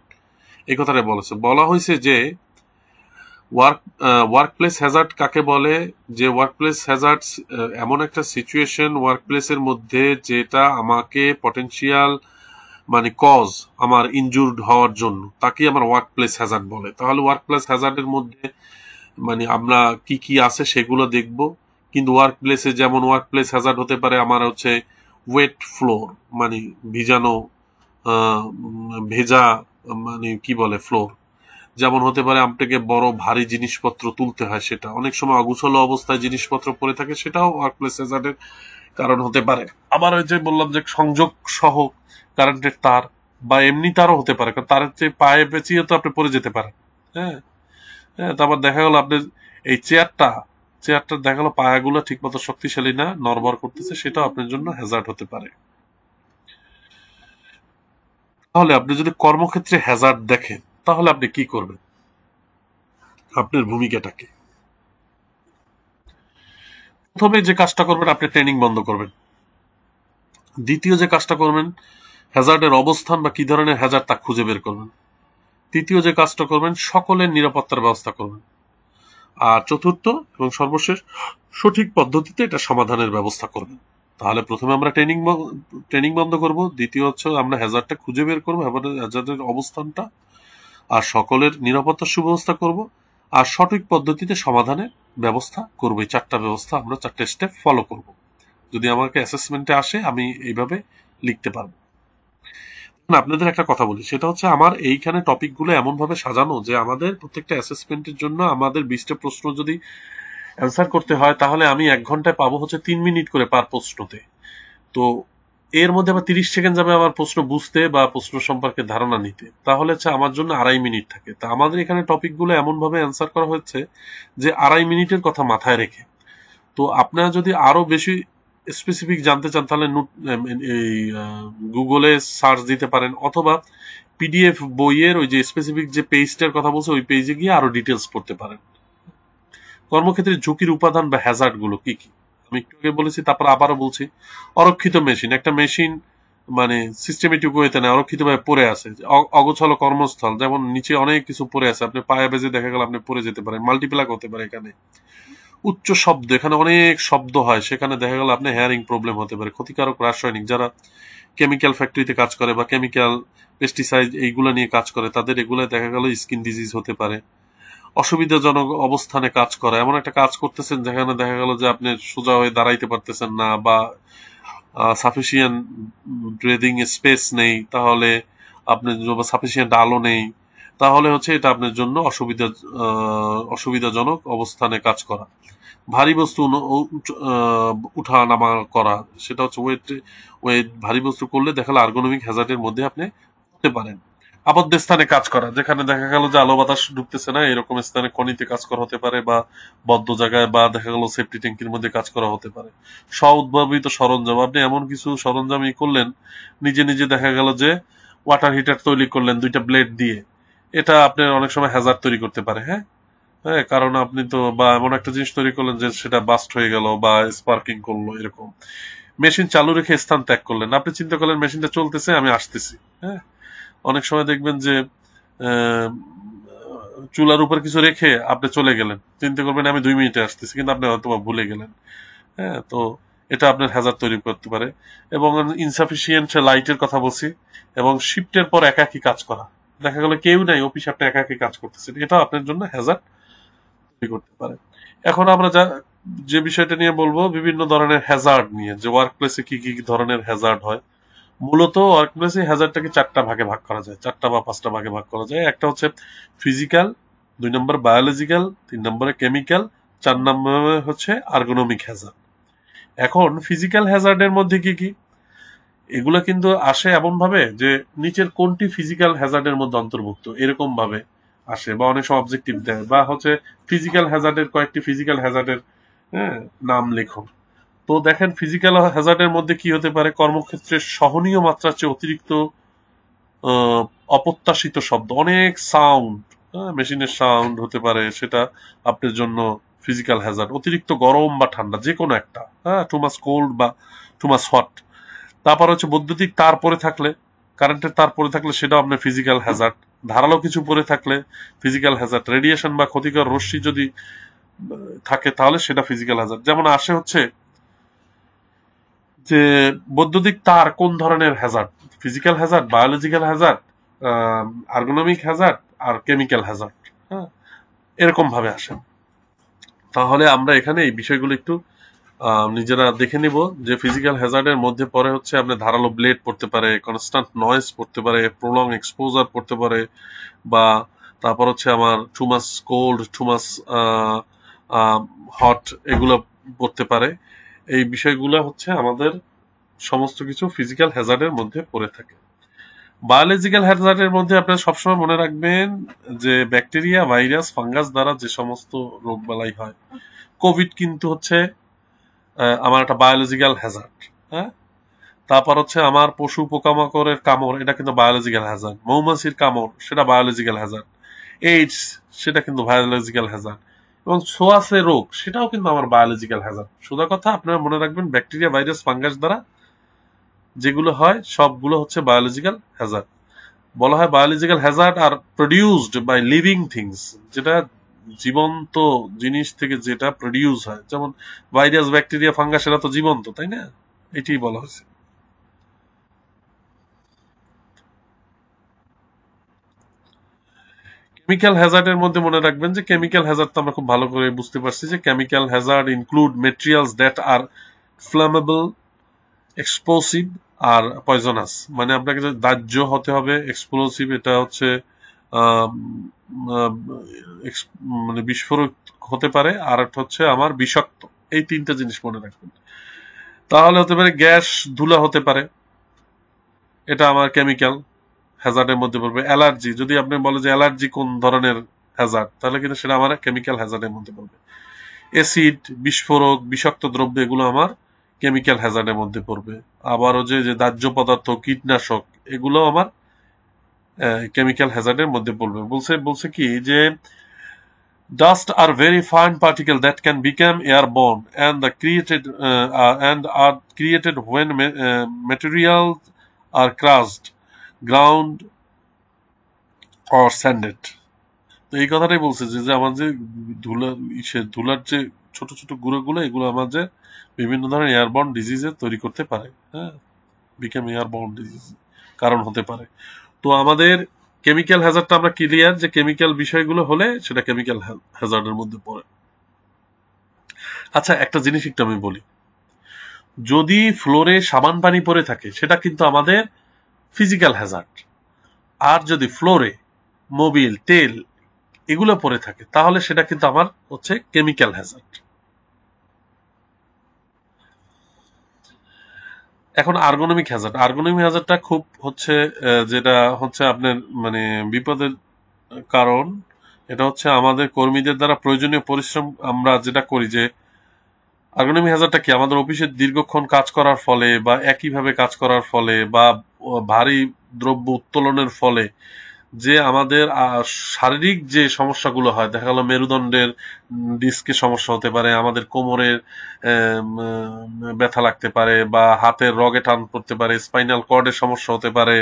এই কথাটা বলা হয়েছে যে ওয়ার্কপ্লেস হ্যাজার্ড কাকে বলে, যে ওয়ার্কপ্লেস হ্যাজার্ড এমন একটা সিচুয়েশন ওয়ার্কপ্লেসের মধ্যে যেটা আমাকে পটেনশিয়াল মানে কজ আমার ইনজুর্ড হওয়ার জন্য, তাকে আমার ওয়ার্কপ্লেস হ্যাজার্ড বলে। তাহলে ওয়ার্কপ্লেস হ্যাজার্ডের মধ্যে মানে আমরা কি কি আছে সেগুলো দেখব, কিন্তু ওয়ার্ক প্লেসে যেমন ওয়ার্ক প্লেস হ্যাজার্ড হতে পারে আমার হচ্ছে ওয়েট ফ্লোর, মানে ভেজা মানে কি বলে ফ্লোর, যেমন হতে পারে আপনাকে বড় ভারী জিনিসপত্র তুলতে হয়, সেটা অনেক সময় অগুছালো অবস্থায় জিনিসপত্র পড়ে থাকে, সেটাও ওয়ার্ক প্লেস হ্যাজার্ডের কারণ হতে পারে। আবার ওই যে বললাম যে সংযোগ সহ কারেন্টের তার বা এমনি তারও হতে পারে, কারণ তারের চেয়ে পায়ে পেঁচিয়ে তো আপনি পড়ে যেতে পারেন। হ্যাঁ, তারপর দেখা গেল আপনি এই চেয়ারটা দেখা গেল পায়াগুলো ঠিক মতো শক্তিশালী না, নড়বড় করতেছে, সেটাও আপনার জন্য হ্যাজার্ড হতে পারে। তাহলে আপনি যদি কর্মক্ষেত্রে হ্যাজার্ড দেখেন তাহলে আপনি কি করবেন, আপনার ভূমিকাটা কি? প্রথমে যে কাজটা করবেন আপনি ট্রেনিং বন্ধ করবেন। দ্বিতীয় যে কাজটা করবেন হ্যাজার্ডের অবস্থান বা কি ধরনের হ্যাজার্ড তা খুঁজে বের করবেন। তৃতীয় যে কাজটা করবেন সকলের নিরাপত্তার ব্যবস্থা করবেন। আর চতুর্থ এবং সর্বশেষ সঠিক পদ্ধতিতে এটা সমাধানের ব্যবস্থা করবেন। তাহলে প্রথমে আমরা ট্রেনিং বন্ধ করব, দ্বিতীয় হচ্ছে আমরা হ্যাজার্ডটা খুঁজে বের করবো, হ্যাজার্ডের অবস্থানটা, আর সকলের নিরাপত্তার সুব্যবস্থা করব, আর সঠিক পদ্ধতিতে সমাধানের ব্যবস্থা করবো। এই চারটা ব্যবস্থা আমরা চারটে স্টেপ ফলো করব। যদি আমাকে অ্যাসেসমেন্টে আসে আমি এইভাবে লিখতে পারবো। আপনাদের একটা কথা বলি, সেটা হচ্ছে আমার এইখানে টপিকগুলো এমন ভাবে সাজানো যে আমাদের প্রত্যেকটা অ্যাসেসমেন্টের জন্য আমাদের 20টা প্রশ্ন যদি অ্যান্সার করতে হয় তাহলে আমি 1 ঘন্টায় পাবো হচ্ছে 3 মিনিট করে পার প্রশ্নতে। তো এর মধ্যে আবার 30 সেকেন্ড যাবে আমার প্রশ্ন বুঝতে বা প্রশ্ন সম্পর্কে ধারণা নিতে, তাহলে হচ্ছে আমার জন্য 2.5 মিনিট থাকে। তা আমাদের এখানে টপিকগুলো এমন ভাবে অ্যান্সার করা হচ্ছে যে 2.5 মিনিটের কথা মাথায় রেখে। তো আপনারা যদি আরো বেশি স্পেসিফিক জানতে চান তাহলে এই গুগলে সার্চ দিতে পারেন, অথবা পিডিএফ বইয়ের ওই যে স্পেসিফিক যে পেজটার কথা বলছে ওই পেজে গিয়ে আরো ডিটেলস পড়তে পারেন। কর্মক্ষেত্রে ঝুঁকির উপাদান বা হ্যাজার্ড গুলো কি কি আমি একটু আগে বলেছি, তারপর আবারও বলছি। অরক্ষিত মেশিন, একটা মেশিন মানে সিস্টেমেটিক ওয়েতে না, অরক্ষিত ভাবে পড়ে আছে। অগোছালো কর্মস্থল, যেমন নিচে অনেক কিছু পড়ে আছে, আপনি পায়ে বেজে দেখা গেল আপনি পড়ে যেতে পারেন, মাল্টিপ্লাক হতে পারে এখানে। উচ্চ শব্দ, এখানে অনেক শব্দ হয়, সেখানে দেখা গেল আপনি হেয়ারিং প্রবলেম হতে পারে। ক্ষতিকারক রাসায়নিক, যারা কেমিক্যাল ফ্যাক্টরিতে কাজ করে বা কেমিক্যাল পেস্টিসাইড এইগুলা নিয়ে কাজ করে, তাদের এগুলা দেখা গেল স্কিন ডিজিজ হতে পারে। অসুবিধাজনক অবস্থানে কাজ করা, এমন একটা কাজ করতেছেন যেখানে দেখা গেল যে আপনি সোজা হয়ে দাঁড়াইতে পারতেছেন না বা সাফিসিয়েন্ট ব্রিদিং স্পেস নেই, তাহলে আপনি সাফিসিয়েন্ট আলো নেই, তাহলে হচ্ছে এটা আপনার জন্য অসুবিধাজনক অবস্থানে কাজ করা। ভারী বস্তু উঠা নামা করা, সেটা হচ্ছে ওয়েট ভারী বস্তু করলে দেখা গেল আর্গোনমিক হ্যাজার্ডের মধ্যে আপনি হতে পারেন। আবদ্ধ স্থানে কাজ করা, যেখানে দেখা গেল যে আলো বাতাস ঢুকতেছে না, এরকম স্থানে খনিতে কাজ করা হতে পারে, বা বদ্ধ জায়গায়, বা দেখা গেল সেফটি ট্যাঙ্কির মধ্যে কাজ করা হতে পারে। স্ব উদ্ভাবিত সরঞ্জাম, আপনি এমন কিছু সরঞ্জাম করলেন, নিজে নিজে দেখা গেল যে ওয়াটার হিটার তৈরি করলেন 2টা ব্লেড দিয়ে, এটা আপনার অনেক সময় হ্যাজার্ড তৈরি করতে পারে। হ্যাঁ হ্যাঁ, কারণ আপনি তো বা এমন একটা জিনিস তৈরি করলেন যে সেটা বাস্ট হয়ে গেল বা স্পার্কিং করলো, এরকম। মেশিন চালু রেখে স্থান ত্যাগ করলেন, আপনি চিন্তা করলেন মেশিনটা চলতেছে, আমি আসতেছি। হ্যাঁ, অনেক সময় দেখবেন যে আহ, চুলার উপর কিছু রেখে আপনি চলে গেলেন, চিন্তা করবেন আমি 2 মিনিটে আসতেছি, কিন্তু আপনি হয়তো ভুলে গেলেন। হ্যাঁ, তো এটা আপনার হ্যাজার্ড তৈরি করতে পারে। এবং ইনসাফিসিয়েন্ট লাইটের কথা বলছি। এবং শিফটের পর একাকী কাজ করা, দেখা গেল কেউ নাই, অফিস আপনি একাকী কাজ করতেছেন, এটা আপনার জন্য হ্যাজার্ড তৈরি করতে পারে। এখন আমরা যে বিষয়টা নিয়ে বলবো, বিভিন্ন ধরনের হ্যাজার্ড নিয়ে, যে ওয়ার্ক প্লেসে কি কি ধরনের হ্যাজার্ড হয়। মূলত ওয়ার্কপ্লেসে হ্যাজার্ডটাকে 4টা ভাগে ভাগ করা যায়, 4টা বা 5টা ভাগে ভাগ করা যায়। একটা হচ্ছে ফিজিক্যাল, 2 নম্বর বায়োলজিক্যাল, 3 নম্বরে কেমিক্যাল, 4 নম্বরে হচ্ছে আর্গোনমিক হ্যাজার্ড। এখন ফিজিক্যাল হ্যাজার্ডের মধ্যে কি কি, এগুলো কিন্তু আসে এমন ভাবে যে নিচের কোনটি ফিজিক্যাল হ্যাজার্ডের মধ্যে অন্তর্ভুক্ত, এরকম ভাবে আসে, বা অনেক সময় অবজেক্টিভ দেয়, বা হচ্ছে ফিজিক্যাল হ্যাজার্ডের কয়েকটি ফিজিক্যাল হ্যাজার্ডের নাম লেখুন। তো দেখেন ফিজিক্যাল হ্যাজার্ডের মধ্যে কি হতে পারে, কর্মক্ষেত্রে সহনীয় মাত্রার চেয়ে অতিরিক্ত আহ, অপ্রত্যাশিত শব্দ, অনেক সাউন্ড, মেশিনের সাউন্ড হতে পারে, সেটা আপনার জন্য ফিজিক্যাল হ্যাজার্ড। অতিরিক্ত গরম বা ঠান্ডা, যে কোনো একটা, টু মাস কোল্ড বা টু মাস হট। তারপর হচ্ছে বৈদ্যুতিক তার পরে থাকলে, কারেন্টের তার পরে থাকলে সেটাও আপনার ফিজিক্যাল হ্যাজার্ড। ধারালো কিছু পরে থাকলে ফিজিক্যাল হ্যাজার্ড। রেডিয়েশন বা ক্ষতিকর রশ্মি যদি থাকে তাহলে সেটা ফিজিক্যাল হ্যাজার্ড। যেমন আসে হচ্ছে যে বৈদ্যুতিক তার কোন ধরনের hazard, physical hazard, biological hazard, ergonomic hazard, আর কেমিক্যাল হ্যাজার্ড। হ্যাঁ, এরকম ভাবে আসে। তাহলে আমরা এখানে এই বিষয়গুলো একটু নিজেরা দেখে নিব, যে ফিজিক্যাল হ্যাজার্ডের মধ্যে পরে হচ্ছে আপনার ধারালো ব্লেড পড়তে পারে, কনস্ট্যান্ট নয়েজ পড়তে পারে, প্রলং এক্সপোজার পড়তে পারে, বা তারপর হচ্ছে আমার টু মাস কোল্ড, টু মাস হট, এগুলো পড়তে পারে। এই বিষয়গুলো হচ্ছে আমাদের সমস্ত কিছু ফিজিক্যাল হ্যাজার্ডের মধ্যে পড়ে থাকে। বায়োলজিক্যাল হ্যাজার্ডের মধ্যে আপনারা সবসময় মনে রাখবেন যে ব্যাকটেরিয়া, ভাইরাস, ফাঙ্গাস দ্বারা যে সমস্ত রোগবালাই হয়। কোভিড কিন্তু হচ্ছে আমার একটা বায়োলজিক্যাল হ্যাজার্ড। হ্যাঁ, তারপর হচ্ছে আমার পশু পোকামাকড়ের কামড়, এটা কিন্তু বায়োলজিক্যাল হ্যাজার্ড। মৌমাছির কামড়, সেটা বায়োলজিক্যাল হ্যাজার্ড। এইডস, সেটা কিন্তু বায়োলজিক্যাল হ্যাজার্ড। এবং ছোঁয়াচে রোগ, সেটাও কিন্তু আমার বায়োলজিক্যাল হ্যাজার্ড। সোজা কথা আপনারা মনে রাখবেন, ব্যাকটেরিয়া, ভাইরাস, ফাঙ্গাস দ্বারা যেগুলো হয় সবগুলো হচ্ছে বায়োলজিক্যাল হ্যাজার্ড। বলা হয় biological hazard are produced by living things, যেটা জীবন্ত জিনিস থেকে যেটা প্রডিউস হয়, যেমন ভাইরাস, ব্যাকটেরিয়া, ফাঙ্গাস, এরা তো জীবন্ত, তাই না? এটাই বলা হয়েছে। কেমিক্যাল হ্যাজার্ডের মধ্যে মনে রাখবেন যে কেমিক্যাল হ্যাজার্ড তো আমরা খুব ভালো করে বুঝতে পারছি, যে chemical hazard include materials that are flammable, explosive আর পয়জনাস। মানে আপনাকে যে দাহ্য হতে হবে, এক্সপ্লোসিভ, এটা হচ্ছে আহ, আহ, মানে বিস্ফোরক হতে পারে, আর একটা হচ্ছে আমার বিষাক্ত। এই 3টা জিনিস মনে রাখবেন। তাহলে হতে পারে গ্যাস, ধুলা হতে পারে, এটা আমার কেমিক্যাল হ্যাজার্ডের মধ্যে পড়বে। অ্যালার্জি, যদি আপনি বলে যে অ্যালার্জি কোন ধরনের হ্যাজার্ড, তাহলে কিন্তু সেটা আমার কেমিক্যাল হ্যাজার্ডের মধ্যে পড়বে। অ্যাসিড, বিস্ফোরক, বিষাক্ত দ্রব্য, এগুলো আমার কেমিক্যাল হ্যাজার্ডের মধ্যে পড়বে। আবারও যে যে দাহ্য পদার্থ, কীটনাশক, এগুলো আমার কেমিক্যাল হ্যাজার্ডের মধ্যে পড়বে। বলছে বলছে কি যে dust are very fine particle that can become airborne and are created when materials are crushed, ground or sanded. তো এই কথাটাই বলছে যে যে আমার যে ধুলার যে ছোট ছোট গুঁড়োগুলো, এগুলো আমার যে বিভিন্ন ধরনের এয়ারবর্ন ডিজিজে তৈরি করতে পারে, হ্যাঁ, বিকাম এয়ারবর্ন ডিজিজ কারণ হতে পারে। তো আমাদের কেমিক্যাল হ্যাজার্ডটা আমরা ক্লিয়ার যে কেমিক্যাল বিষয়গুলো হলে সেটা কেমিক্যাল হ্যাজার্ডের মধ্যে পড়ে। আচ্ছা, একটা জিনিস একটু আমি বলি, যদি ফ্লোরে সাবান পানি পড়ে থাকে সেটা কিন্তু আমাদের ফিজিক্যাল হ্যাজার্ড, আর যদি ফ্লোরে মোবিল, তেল, এগুলো পড়ে থাকে তাহলে সেটা কিন্তু আমার হচ্ছে কেমিক্যাল হ্যাজার্ড। এখন আর্গোনমিক হ্যাজার্ড, আর্গোনমিক হ্যাজার্ডটা খুব হচ্ছে যেটা হচ্ছে আপনার মানে বিপদের কারণ। এটা হচ্ছে আমাদের কর্মীদের দ্বারা প্রয়োজনীয় পরিশ্রম আমরা যেটা করি, যে আর্গোনমিক হ্যাজার্ডটা কি, আমাদের অফিসে দীর্ঘক্ষণ কাজ করার ফলে বা একইভাবে কাজ করার ফলে বা ভারী দ্রব্য উত্তোলনের ফলে যে আমাদের শারীরিক যে সমস্যাগুলো হয়, দেখা গেল মেরুদণ্ডের ডিস্কের সমস্যা হতে পারে, আমাদের কোমরের ব্যথা লাগতে পারে, বা হাতের রগে টান পড়তে পারে, স্পাইনাল কর্ডের সমস্যা হতে পারে,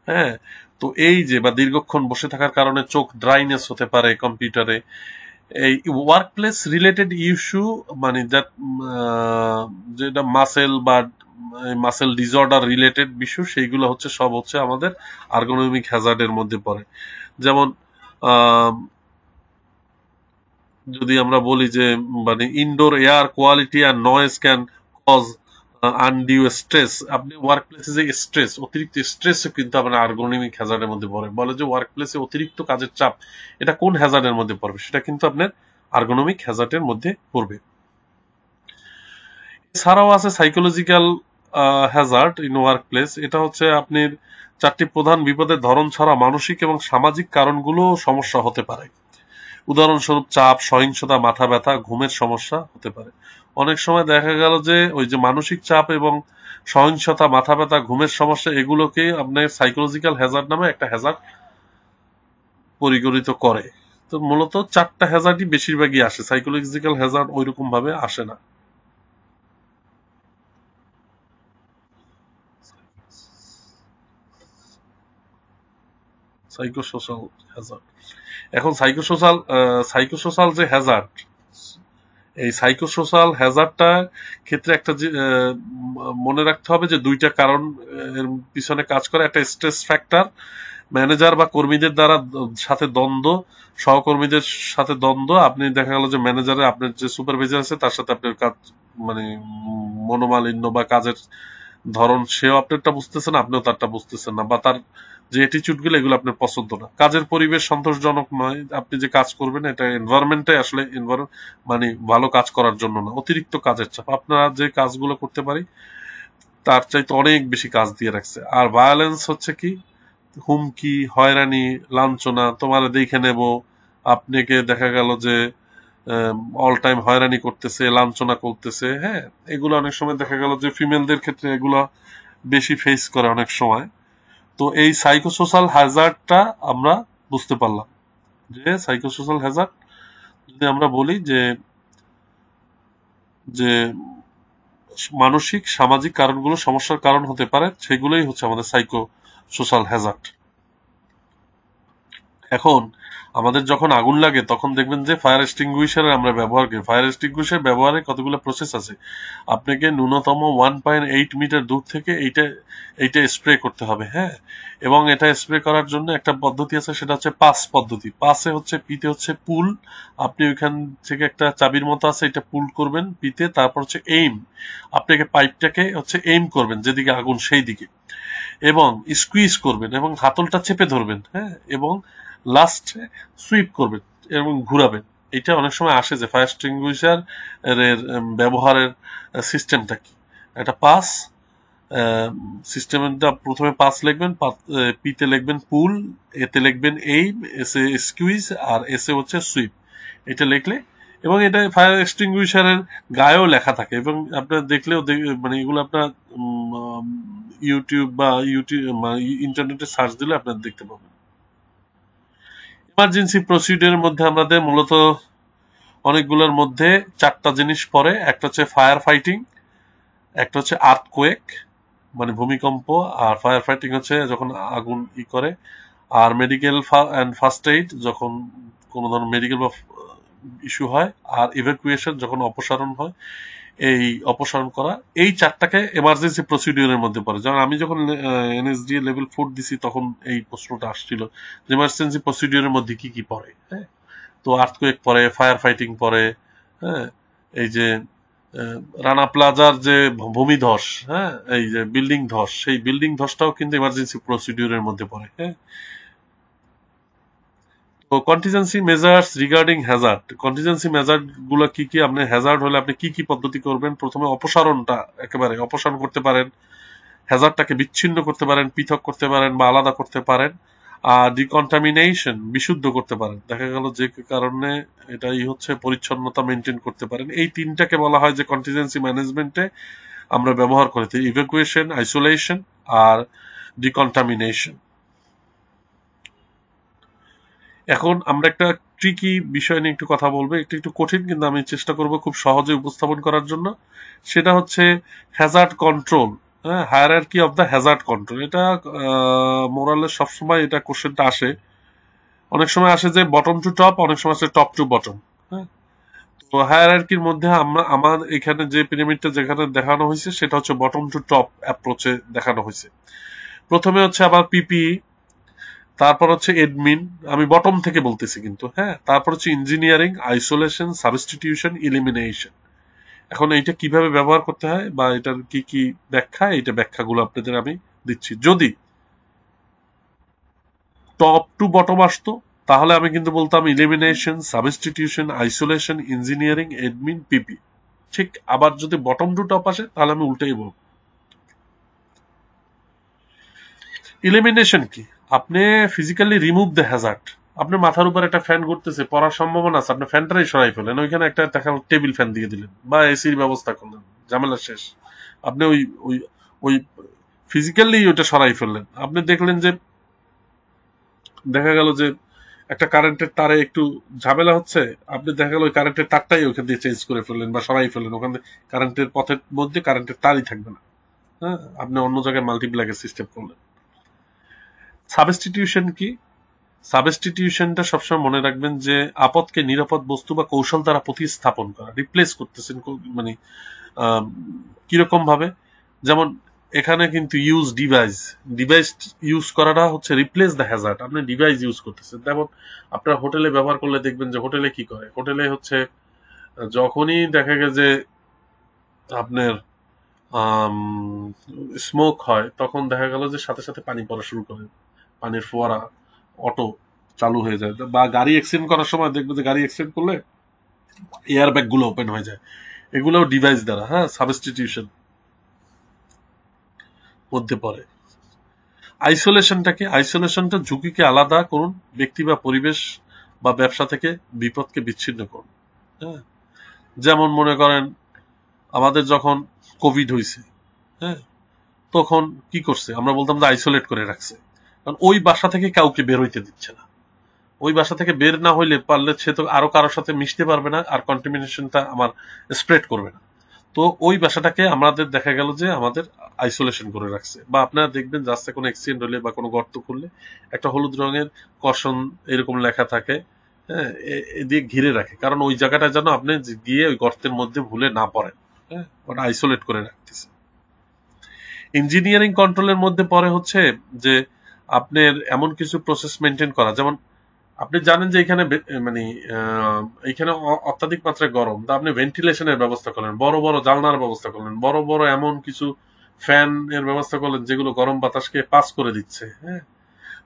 হ্যাঁ। তো এই যে বা দীর্ঘক্ষণ বসে থাকার কারণে চোখ ড্রাইনেস হতে পারে কম্পিউটারে, এই ওয়ার্ক প্লেস রিলেটেড ইস্যু, মানে যেটা মাসেল বা মাসেল ডিসঅর্ডার রিলেটেড বিষয়, সেইগুলো হচ্ছে সব হচ্ছে আমাদের আর্গোনমিক হ্যাজার্ডের মধ্যে পড়ে। যেমন যদি আমরা বলি যে মানে ইনডোর এয়ার কোয়ালিটি আর noise can cause undue stress, আপনি ওয়ার্ক প্লেসে যে স্ট্রেস, অতিরিক্ত স্ট্রেসও কিন্তু আপনার আর্গোনমিক হ্যাজার্ডের মধ্যে পড়ে। বলে যে ওয়ার্ক প্লেসে অতিরিক্ত কাজের চাপ, এটা কোন হ্যাজার্ডের মধ্যে পড়বে, সেটা কিন্তু আপনার আর্গোনমিক হ্যাজার্ডের মধ্যে পড়বে। এছাড়াও আছে psychological Hazard in work place. এটা হচ্ছে আপনার চারটি প্রধান বিপদের ধরন ছাড়া মানসিক এবং সামাজিক কারণগুলো সমস্যা হতে পারে। উদাহরণস্বরূপ চাপ, সহিংসতা, মাথা ব্যথা, ঘুমের সমস্যা হতে পারে। অনেক সময় দেখা গেল যে ওই যে মানসিক চাপ এবং সহিংসতা, মাথা ব্যথা, ঘুমের সমস্যা, এগুলোকে আপনার সাইকোলজিক্যাল হ্যাজার্ড নামে একটা হ্যাজার্ড পরিগণিত করে। তো মূলত চারটা হ্যাজার্ডই বেশিরভাগই আসে, সাইকোলজিক্যাল হ্যাজার্ড ওইরকম ভাবে আসে না। সাইকোসোশ্যাল হ্যাজার্ড, এখন সাইকোসোশ্যাল যে হ্যাজার্ড, এই সাইকোসোশ্যাল হ্যাজার্ডটা ক্ষেত্রে একটা মনে রাখতে হবে যে দুইটা কারণ এর পিছনে কাজ করে। একটা স্ট্রেস ফ্যাক্টর, ম্যানেজার বা কর্মীদের দ্বারা সাথে দ্বন্দ্ব, সহকর্মীদের সাথে দ্বন্দ্ব। আপনি দেখা গেল যে ম্যানেজারের, আপনার যে সুপারভাইজার আছে তার সাথে আপনার কাজ মানে মনোমালিন্য বা কাজের ধরন, সেও আপনারটা বুঝতেছে না, আপনিও তারটা বুঝতেছেন না, বা তার যে অ্যাটিটিউড গুলো, এগুলো আপনার পছন্দ না, কাজের পরিবেশ সন্তোষজনক নয়, আপনি যে কাজ করবেন এটা এনভায়রনমেন্টটাই আসলে মানে ভালো কাজ করার জন্য না, অতিরিক্ত কাজের চাপ, আপনারা যে কাজগুলো করতে পারি তার চাইতে অনেক বেশি কাজ দিয়ে রাখছে। আর ভায়োলেন্স হচ্ছে কি, হুমকি, হয়রানি, লাঞ্ছনা, তোমার দেখে নেব, আপনাকে দেখা গেল যে অল টাইম হয়রানি করতেছে, লাঞ্ছনা করতেছে, হ্যাঁ। এগুলো অনেক সময় দেখা গেল যে ফিমেলদের ক্ষেত্রে এগুলো বেশি ফেস করে অনেক সময়। তো এই সাইকোসোশ্যাল হ্যাজার্ডটা আমরা বুঝতে পারলাম যে সাইকোসোশ্যাল হ্যাজার্ড যদি আমরা বলি যে যে মানসিক সামাজিক কারণগুলো সমস্যার কারণ হতে পারে, সেগুলোই হচ্ছে আমাদের সাইকোসোশ্যাল হ্যাজার্ড। এখন আমাদের যখন আগুন লাগে তখন দেখবেন যে ফায়ার এক্সটিংগুইশার আমরা ব্যবহার করি। ফায়ার এক্সটিংগুইশার ব্যবহারে কতগুলো প্রসেস আছে। আপনাকে ন্যূনতম 1.8 মিটার দূর থেকে এইটা স্প্রে করতে হবে, হ্যাঁ। এবং এটা স্প্রে করার জন্য একটা পদ্ধতি আছে, সেটা হচ্ছে পাস পদ্ধতি। পাসে হচ্ছে, পিতে হচ্ছে পুল, আপনি ওইখান থেকে একটা চাবির মতো আছে, এটা পুল করবেন পিতে, তারপর হচ্ছে এইম, আপনাকে পাইপটাকে হচ্ছে এইম করবেন যেদিকে আগুন সেই দিকে, এবং স্কুইজ করবেন এবং হাতলটা চেপে ধরবেন, হ্যাঁ, এবং লাস্টে সুইপ করবেন এবং ঘুরাবেন। এটা অনেক সময় আসে যে ফায়ার এক্সটিংগুইশার এর ব্যবহারের সিস্টেমটা কি, একটা পাস, সিস্টেমটা প্রথমে পাস লিখবেন, পিতে লিখবেন পুল, এতে লিখবেন এইম, এসে স্কুইজ, আর এসে হচ্ছে সুইপ। এটা লিখলে, এবং এটা ফায়ার এক্সটিংগুইশারের গায়েও লেখা থাকে, এবং আপনার দেখলেও মানে এগুলো আপনার ইউটিউব বা ইন্টারনেটে সার্চ দিলে আপনার দেখতে পাবেন। ইমার্জেন্সি প্রসিডিউরের মধ্যে আমাদের মূলত অনেকগুলোর মধ্যে 4টা জিনিস পড়ে। একটা হচ্ছে ফায়ার ফাইটিং, একটা হচ্ছে আর্থকোয়েক মানে ভূমিকম্প, আর ফায়ার ফাইটিং হচ্ছে যখন আগুন করে, আর মেডিকেল অ্যান্ড ফার্স্ট এইড যখন কোনো ধরনের মেডিকেল বা ইস্যু হয়, আর ইভ্যাকুয়েশন যখন অপসারণ হয়, এই অপসারণ করা। এই 4টাকে এমার্জেন্সি প্রসিডিউরের মধ্যে পড়ে। যেমন আমি যখন এনএসডি লেভেল 4 দিছি তখন এই প্রশ্নটা আসছিল যে এমার্জেন্সি প্রসিডিউরের মধ্যে কি কি পড়ে। হ্যাঁ, তো আর্থকোয়েক পড়ে, ফায়ার ফাইটিং পড়ে, হ্যাঁ, এই যে রানা প্লাজার যে ভূমিধস, হ্যাঁ, এই যে বিল্ডিং ধস, সেই বিল্ডিং ধসটাও কিন্তু ইমার্জেন্সি প্রসিডিউরের মধ্যে পড়ে। হ্যাঁ, তো contingency measures regarding Hazard, contingency measured গুলো কি কি, আপনি হ্যাজার্ড হলে আপনি কি কি পদ্ধতি করবেন? প্রথমে অপসারণটা একেবারে অপসারণ করতে পারেন, হ্যাজার্ডটাকে বিচ্ছিন্ন করতে পারেন, পৃথক করতে পারেন বা আলাদা করতে পারেন। আর ডিকন্টামিনেশন বিশুদ্ধ করতে পারেন, দেখা গেল যে কারণে এটাই হচ্ছে পরিচ্ছন্নতা মেনটেন করতে পারেন। এই 3টাকে বলা হয় যে কন্টিজেন্সি ম্যানেজমেন্টে আমরা ব্যবহার করে থাকি, ইভ্যাকুয়েশন, আইসোলেশন আর ডিকন্টামিনেশন। এখন আমরা একটা ট্রিকি বিষয় নিয়ে একটু কথা বলবো, একটু একটু কঠিন, কিন্তু আমি চেষ্টা করব খুব সহজে উপস্থাপন করার জন্য। সেটা হচ্ছে হ্যাজার্ড কন্ট্রোল। হ্যাঁ, hierarchy of the Hazard control, এটা মোরালে সবসময় এটা কোশ্চেনটা আসে। অনেক সময় আসে যে বটম টু টপ, অনেক সময় আসে টপ টু বটম। হ্যাঁ, তো হায়ারার্কির মধ্যে আমার এখানে যে পিরামিডটা যেখানে দেখানো হয়েছে সেটা হচ্ছে বটম টু টপ অ্যাপ্রোচে দেখানো হয়েছে। প্রথমে হচ্ছে আবার পিপি, তারপর হচ্ছে এডমিন, আমি বটম থেকে বলতেছি কিন্তু, হ্যাঁ, তারপর হচ্ছে ইঞ্জিনিয়ারিং, আইসোলেশন, সাবস্টিটিউশন, ইলিমিনেশন। এখন এইটা কিভাবে ব্যবহার করতে হয় বা এটার কি কি ব্যাখ্যা, এইটা ব্যাখ্যাগুলো আপনাদের আমি দিচ্ছি। যদি টপ টু বটম আসতো তাহলে আমি কিন্তু বলতাম elimination, substitution, isolation, engineering, admin, PP. ঠিক আবার যদি বটম টু টপ আসে তাহলে আমি উল্টাই বলবো। ইলিমিনেশন কি? আপনি ফিজিক্যালি রিমুভ দ্য হ্যাজার্ড। আপনার মাথার উপর একটা ফ্যান ঘুরতেছে, পড়ার সম্ভাবনা আছে, আপনি ফ্যানটাই সরাই ফেলেন, ওইখানে একটা দেখা টেবিল ফ্যান দিয়ে দিলেন বা এসির ব্যবস্থা করলেন, ঝামেলা শেষ। আপনি ওই ওই ওই ফিজিক্যালি ওইটা সরাই ফেললেন। আপনি দেখলেন যে, দেখা গেল যে একটা কারেন্টের তারে একটু ঝামেলা হচ্ছে, আপনি দেখা গেল ওই কারেন্টের তারটাই ওখান দিয়ে চেঞ্জ করে ফেললেন বা সরাই ফেললেন, ওখানে কারেন্টের পথের মধ্যে কারেন্টের তারই থাকবে না। হ্যাঁ, আপনি অন্য জায়গায় মাল্টিপ্লাগের সিস্টেম করলেন। সাবস্টিটিউশন কি? সাবস্টিটিউশনটা সবসময় মনে রাখবেন যে আপদকে নিরাপদ বস্তু বা কৌশল দ্বারা প্রতিস্থাপন করা, রিপ্লেস করতেছেন, মানে কিরকম ভাবে? যেমন এখানে কিন্তু ইউজ ডিভাইস, ডিভাইস ইউজ করাটা হচ্ছে রিপ্লেস দ্য হ্যাজার্ড। আপনি ডিভাইস ইউজ করতেছেন, যেমন আপনার হোটেলে ব্যবহার করলে দেখবেন যে হোটেলে কি করে, হোটেলে হচ্ছে যখনই দেখা গেছে যে আপনার স্মোক হয় তখন দেখা গেল যে সাথে সাথে পানি পড়া শুরু করে, পানির ফোয়ারা অটো চালু হয়ে যায়। বা গাড়ি অ্যাক্সিডেন্ট করার সময় দেখবে যে গাড়ি অ্যাক্সিডেন্ট করলে এয়ার ব্যাগ গুলো ওপেন হয়ে যায়, এগুলোও ডিভাইস দ্বারা, হ্যাঁ, সাবস্টিটিউশন মধ্যে পড়ে। আইসোলেশনটা কি? আইসোলেশনটা ঝুঁকিকে আলাদা করুন, ব্যক্তি বা পরিবেশ বা ব্যবসা থেকে বিপদকে বিচ্ছিন্ন করুন। হ্যাঁ, যেমন মনে করেন আমাদের যখন কোভিড হয়েছে, হ্যাঁ, তখন কি করছে, আমরা বলতাম যে আইসোলেট করে রাখছে, কারণ ওই বাসা থেকে কাউকে বের হইতে দিচ্ছে না। ওই বাসা থেকে বের না হইলে পারলে সে তো আরো কারোর সাথে মিশতে পারবে না, আর কন্টামিনেশনটা আমার স্প্রেড করবে না। তো ওই বাসাটাকে আমাদের দেখা গেল যে আমাদের আইসোলেশন করে রাখছে। বা আপনারা দেখবেন রাস্তায় কোনো অ্যাক্সিডেন্ট হলে বা কোনো গর্ত করলে একটা হলুদ রঙের কর্ষণ এরকম লেখা থাকে, হ্যাঁ, এদিকে ঘিরে রাখে, কারণ ওই জায়গাটা যেন আপনি গিয়ে ওই গর্তের মধ্যে ভুলে না পড়েন। হ্যাঁ, ওটা আইসোলেট করে রাখতেছে। ইঞ্জিনিয়ারিং কন্ট্রোলের মধ্যে পড়ে হচ্ছে যে আপনার এমন কিছু প্রসেস মেনটেন করা, যেমন আপনি জানেন যে এখানে মানে এখানে অত্যাধিক মাত্রায় গরম, তা আপনি ভেন্টিলেশনের ব্যবস্থা করলেন, বড় বড় জানলার ব্যবস্থা করলেন, বড় বড় এমন কিছু ফ্যান এর ব্যবস্থা করলেন যেগুলো গরম বাতাসকে পাস করে দিচ্ছে। হ্যাঁ,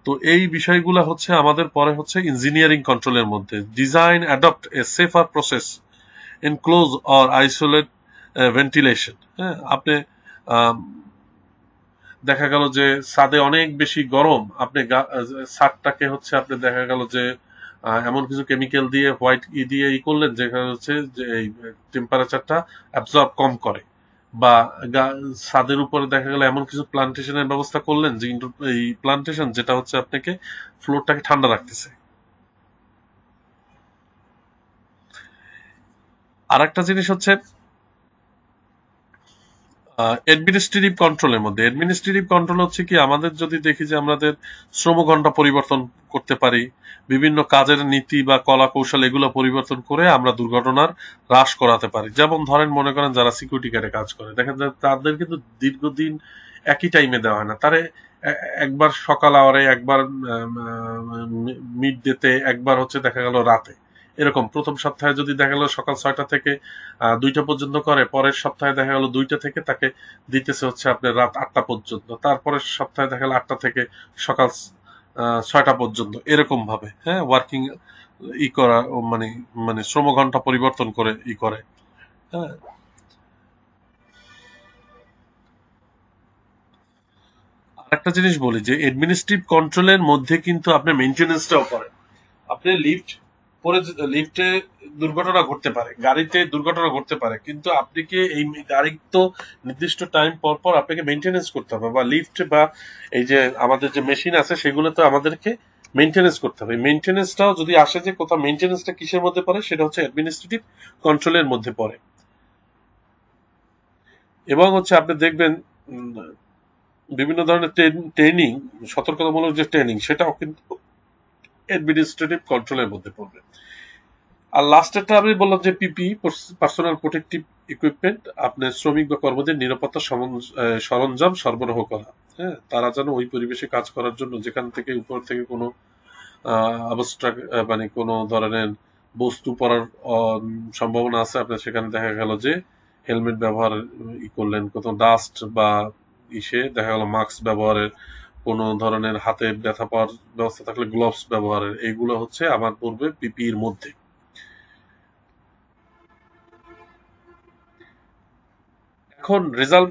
তো এই বিষয়গুলো হচ্ছে আমাদের পরে হচ্ছে ইঞ্জিনিয়ারিং কন্ট্রোলের মধ্যে। Design adopt a safer process enclose or isolate ventilation. হ্যাঁ, আপনি দেখা গেল যে ছাদে অনেক বেশি গরম, আপনি ছাদটাকে হচ্ছে আপনি দেখা গেল যে এমন কিছু কেমিক্যাল দিয়ে হোয়াইট দিয়ে করলেন যেখানে হচ্ছে যে এই টেম্পারেচারটা অ্যাবজর্ব কম করে, বা ছাদের উপরে দেখা গেল এমন কিছু প্লান্টেশনের ব্যবস্থা করলেন যে এই প্লান্টেশন যেটা হচ্ছে আপনাকে ফ্লোরটাকে ঠান্ডা রাখতেছে। আর একটা জিনিস হচ্ছে অ্যাডমিনিস্ট্রেটিভ কন্ট্রোলের মধ্যে, অ্যাডমিনিস্ট্রেটিভ কন্ট্রোল হচ্ছে কি, আমাদের যদি দেখি যে আমাদের শ্রমঘণ্টা পরিবর্তন করতে পারি, বিভিন্ন কাজের নীতি বা কলা কৌশল এগুলো পরিবর্তন করে আমরা দুর্ঘটনার হ্রাস করাতে পারি। যেমন ধরেন মনে করেন যারা সিকিউরিটি গার্ডে কাজ করে, দেখেন যে তাদের কিন্তু দীর্ঘদিন একই টাইমে দেওয়া হয় না, তারে একবার সকাল আওয়ারে, একবার মিড ডেতে, একবার হচ্ছে দেখা গেল রাতে, এরকম প্রথম সপ্তাহে যদি দেখা গেল সকাল 6টা থেকে 2টা পর্যন্ত করে, পরের সপ্তাহে দেখা গেল 2টা থেকে তাকে দিতেছে হচ্ছে আপনার রাত 8টা পর্যন্ত, তারপরের সপ্তাহে দেখা গেল 8টা থেকে সকাল 6টা পর্যন্ত, এরকম ভাবে হ্যাঁ ওয়ার্কিং করা, মানে মানে শ্রমঘণ্টা পরিবর্তন করে করে। হ্যাঁ, আরেকটা জিনিস বলি যে অ্যাডমিনিস্ট্রেটিভ কন্ট্রোলের মধ্যে কিন্তু আপনি মেনটেন্যান্সটাও করেন। আপনি পরে লিফটে দুর্ঘটনা ঘটতে পারে, গাড়িতে দুর্ঘটনা ঘটতে পারে, কিন্তু আপনি কি এই গাড়ি তো নির্দিষ্ট টাইম পর পর আপনাকে মেনটেনেন্স করতে হবে, বা লিফট বা এই যে আমাদের যে মেশিন আছে সেগুলো তো আমাদেরকে মেনটেনেন্স করতে হবে। মেনটেনেন্সটাও যদি আসে যে কোথাও, মেনটেনেন্সটা কিসের মধ্যে পড়ে, সেটা হচ্ছে অ্যাডমিনিস্ট্রেটিভ কন্ট্রোলের মধ্যে পড়ে। এবং হচ্ছে আপনি দেখবেন বিভিন্ন ধরনের ট্রেনিং, সতর্কতামূলক যে ট্রেনিং, সেটাও কিন্তু অ্যাডমিনিস্ট্রেটিভ কন্ট্রোলের মধ্যে পড়বে। আর লাস্টেরটা আমি বললাম যে পিপি, পার্সোনাল প্রোটেকটিভ ইকুইপমেন্ট, আপনার শ্রমিক বা কর্মীদের নিরাপত্তা সরঞ্জাম সরবরাহ করা। হ্যাঁ, তারা যেন ওই পরিবেশে কাজ করার জন্য যেখান থেকে উপর থেকে কোনো অবস্ট্রাক, মানে কোনো ধরনের বস্তু পড়ার সম্ভাবনা আছে, আপনার সেখানে দেখা গেল যে হেলমেট ব্যবহার করলেন, কোথাও ডাস্ট বা দেখা গেল মাস্ক ব্যবহারের, কোনো ধরনের হাতে ব্যথা পাওয়ার ব্যবস্থা থাকলে গ্লোভস ব্যবহারের, এইগুলো হচ্ছে আমার পূর্বে পিপির মধ্যে। এখন রেজাল্ট,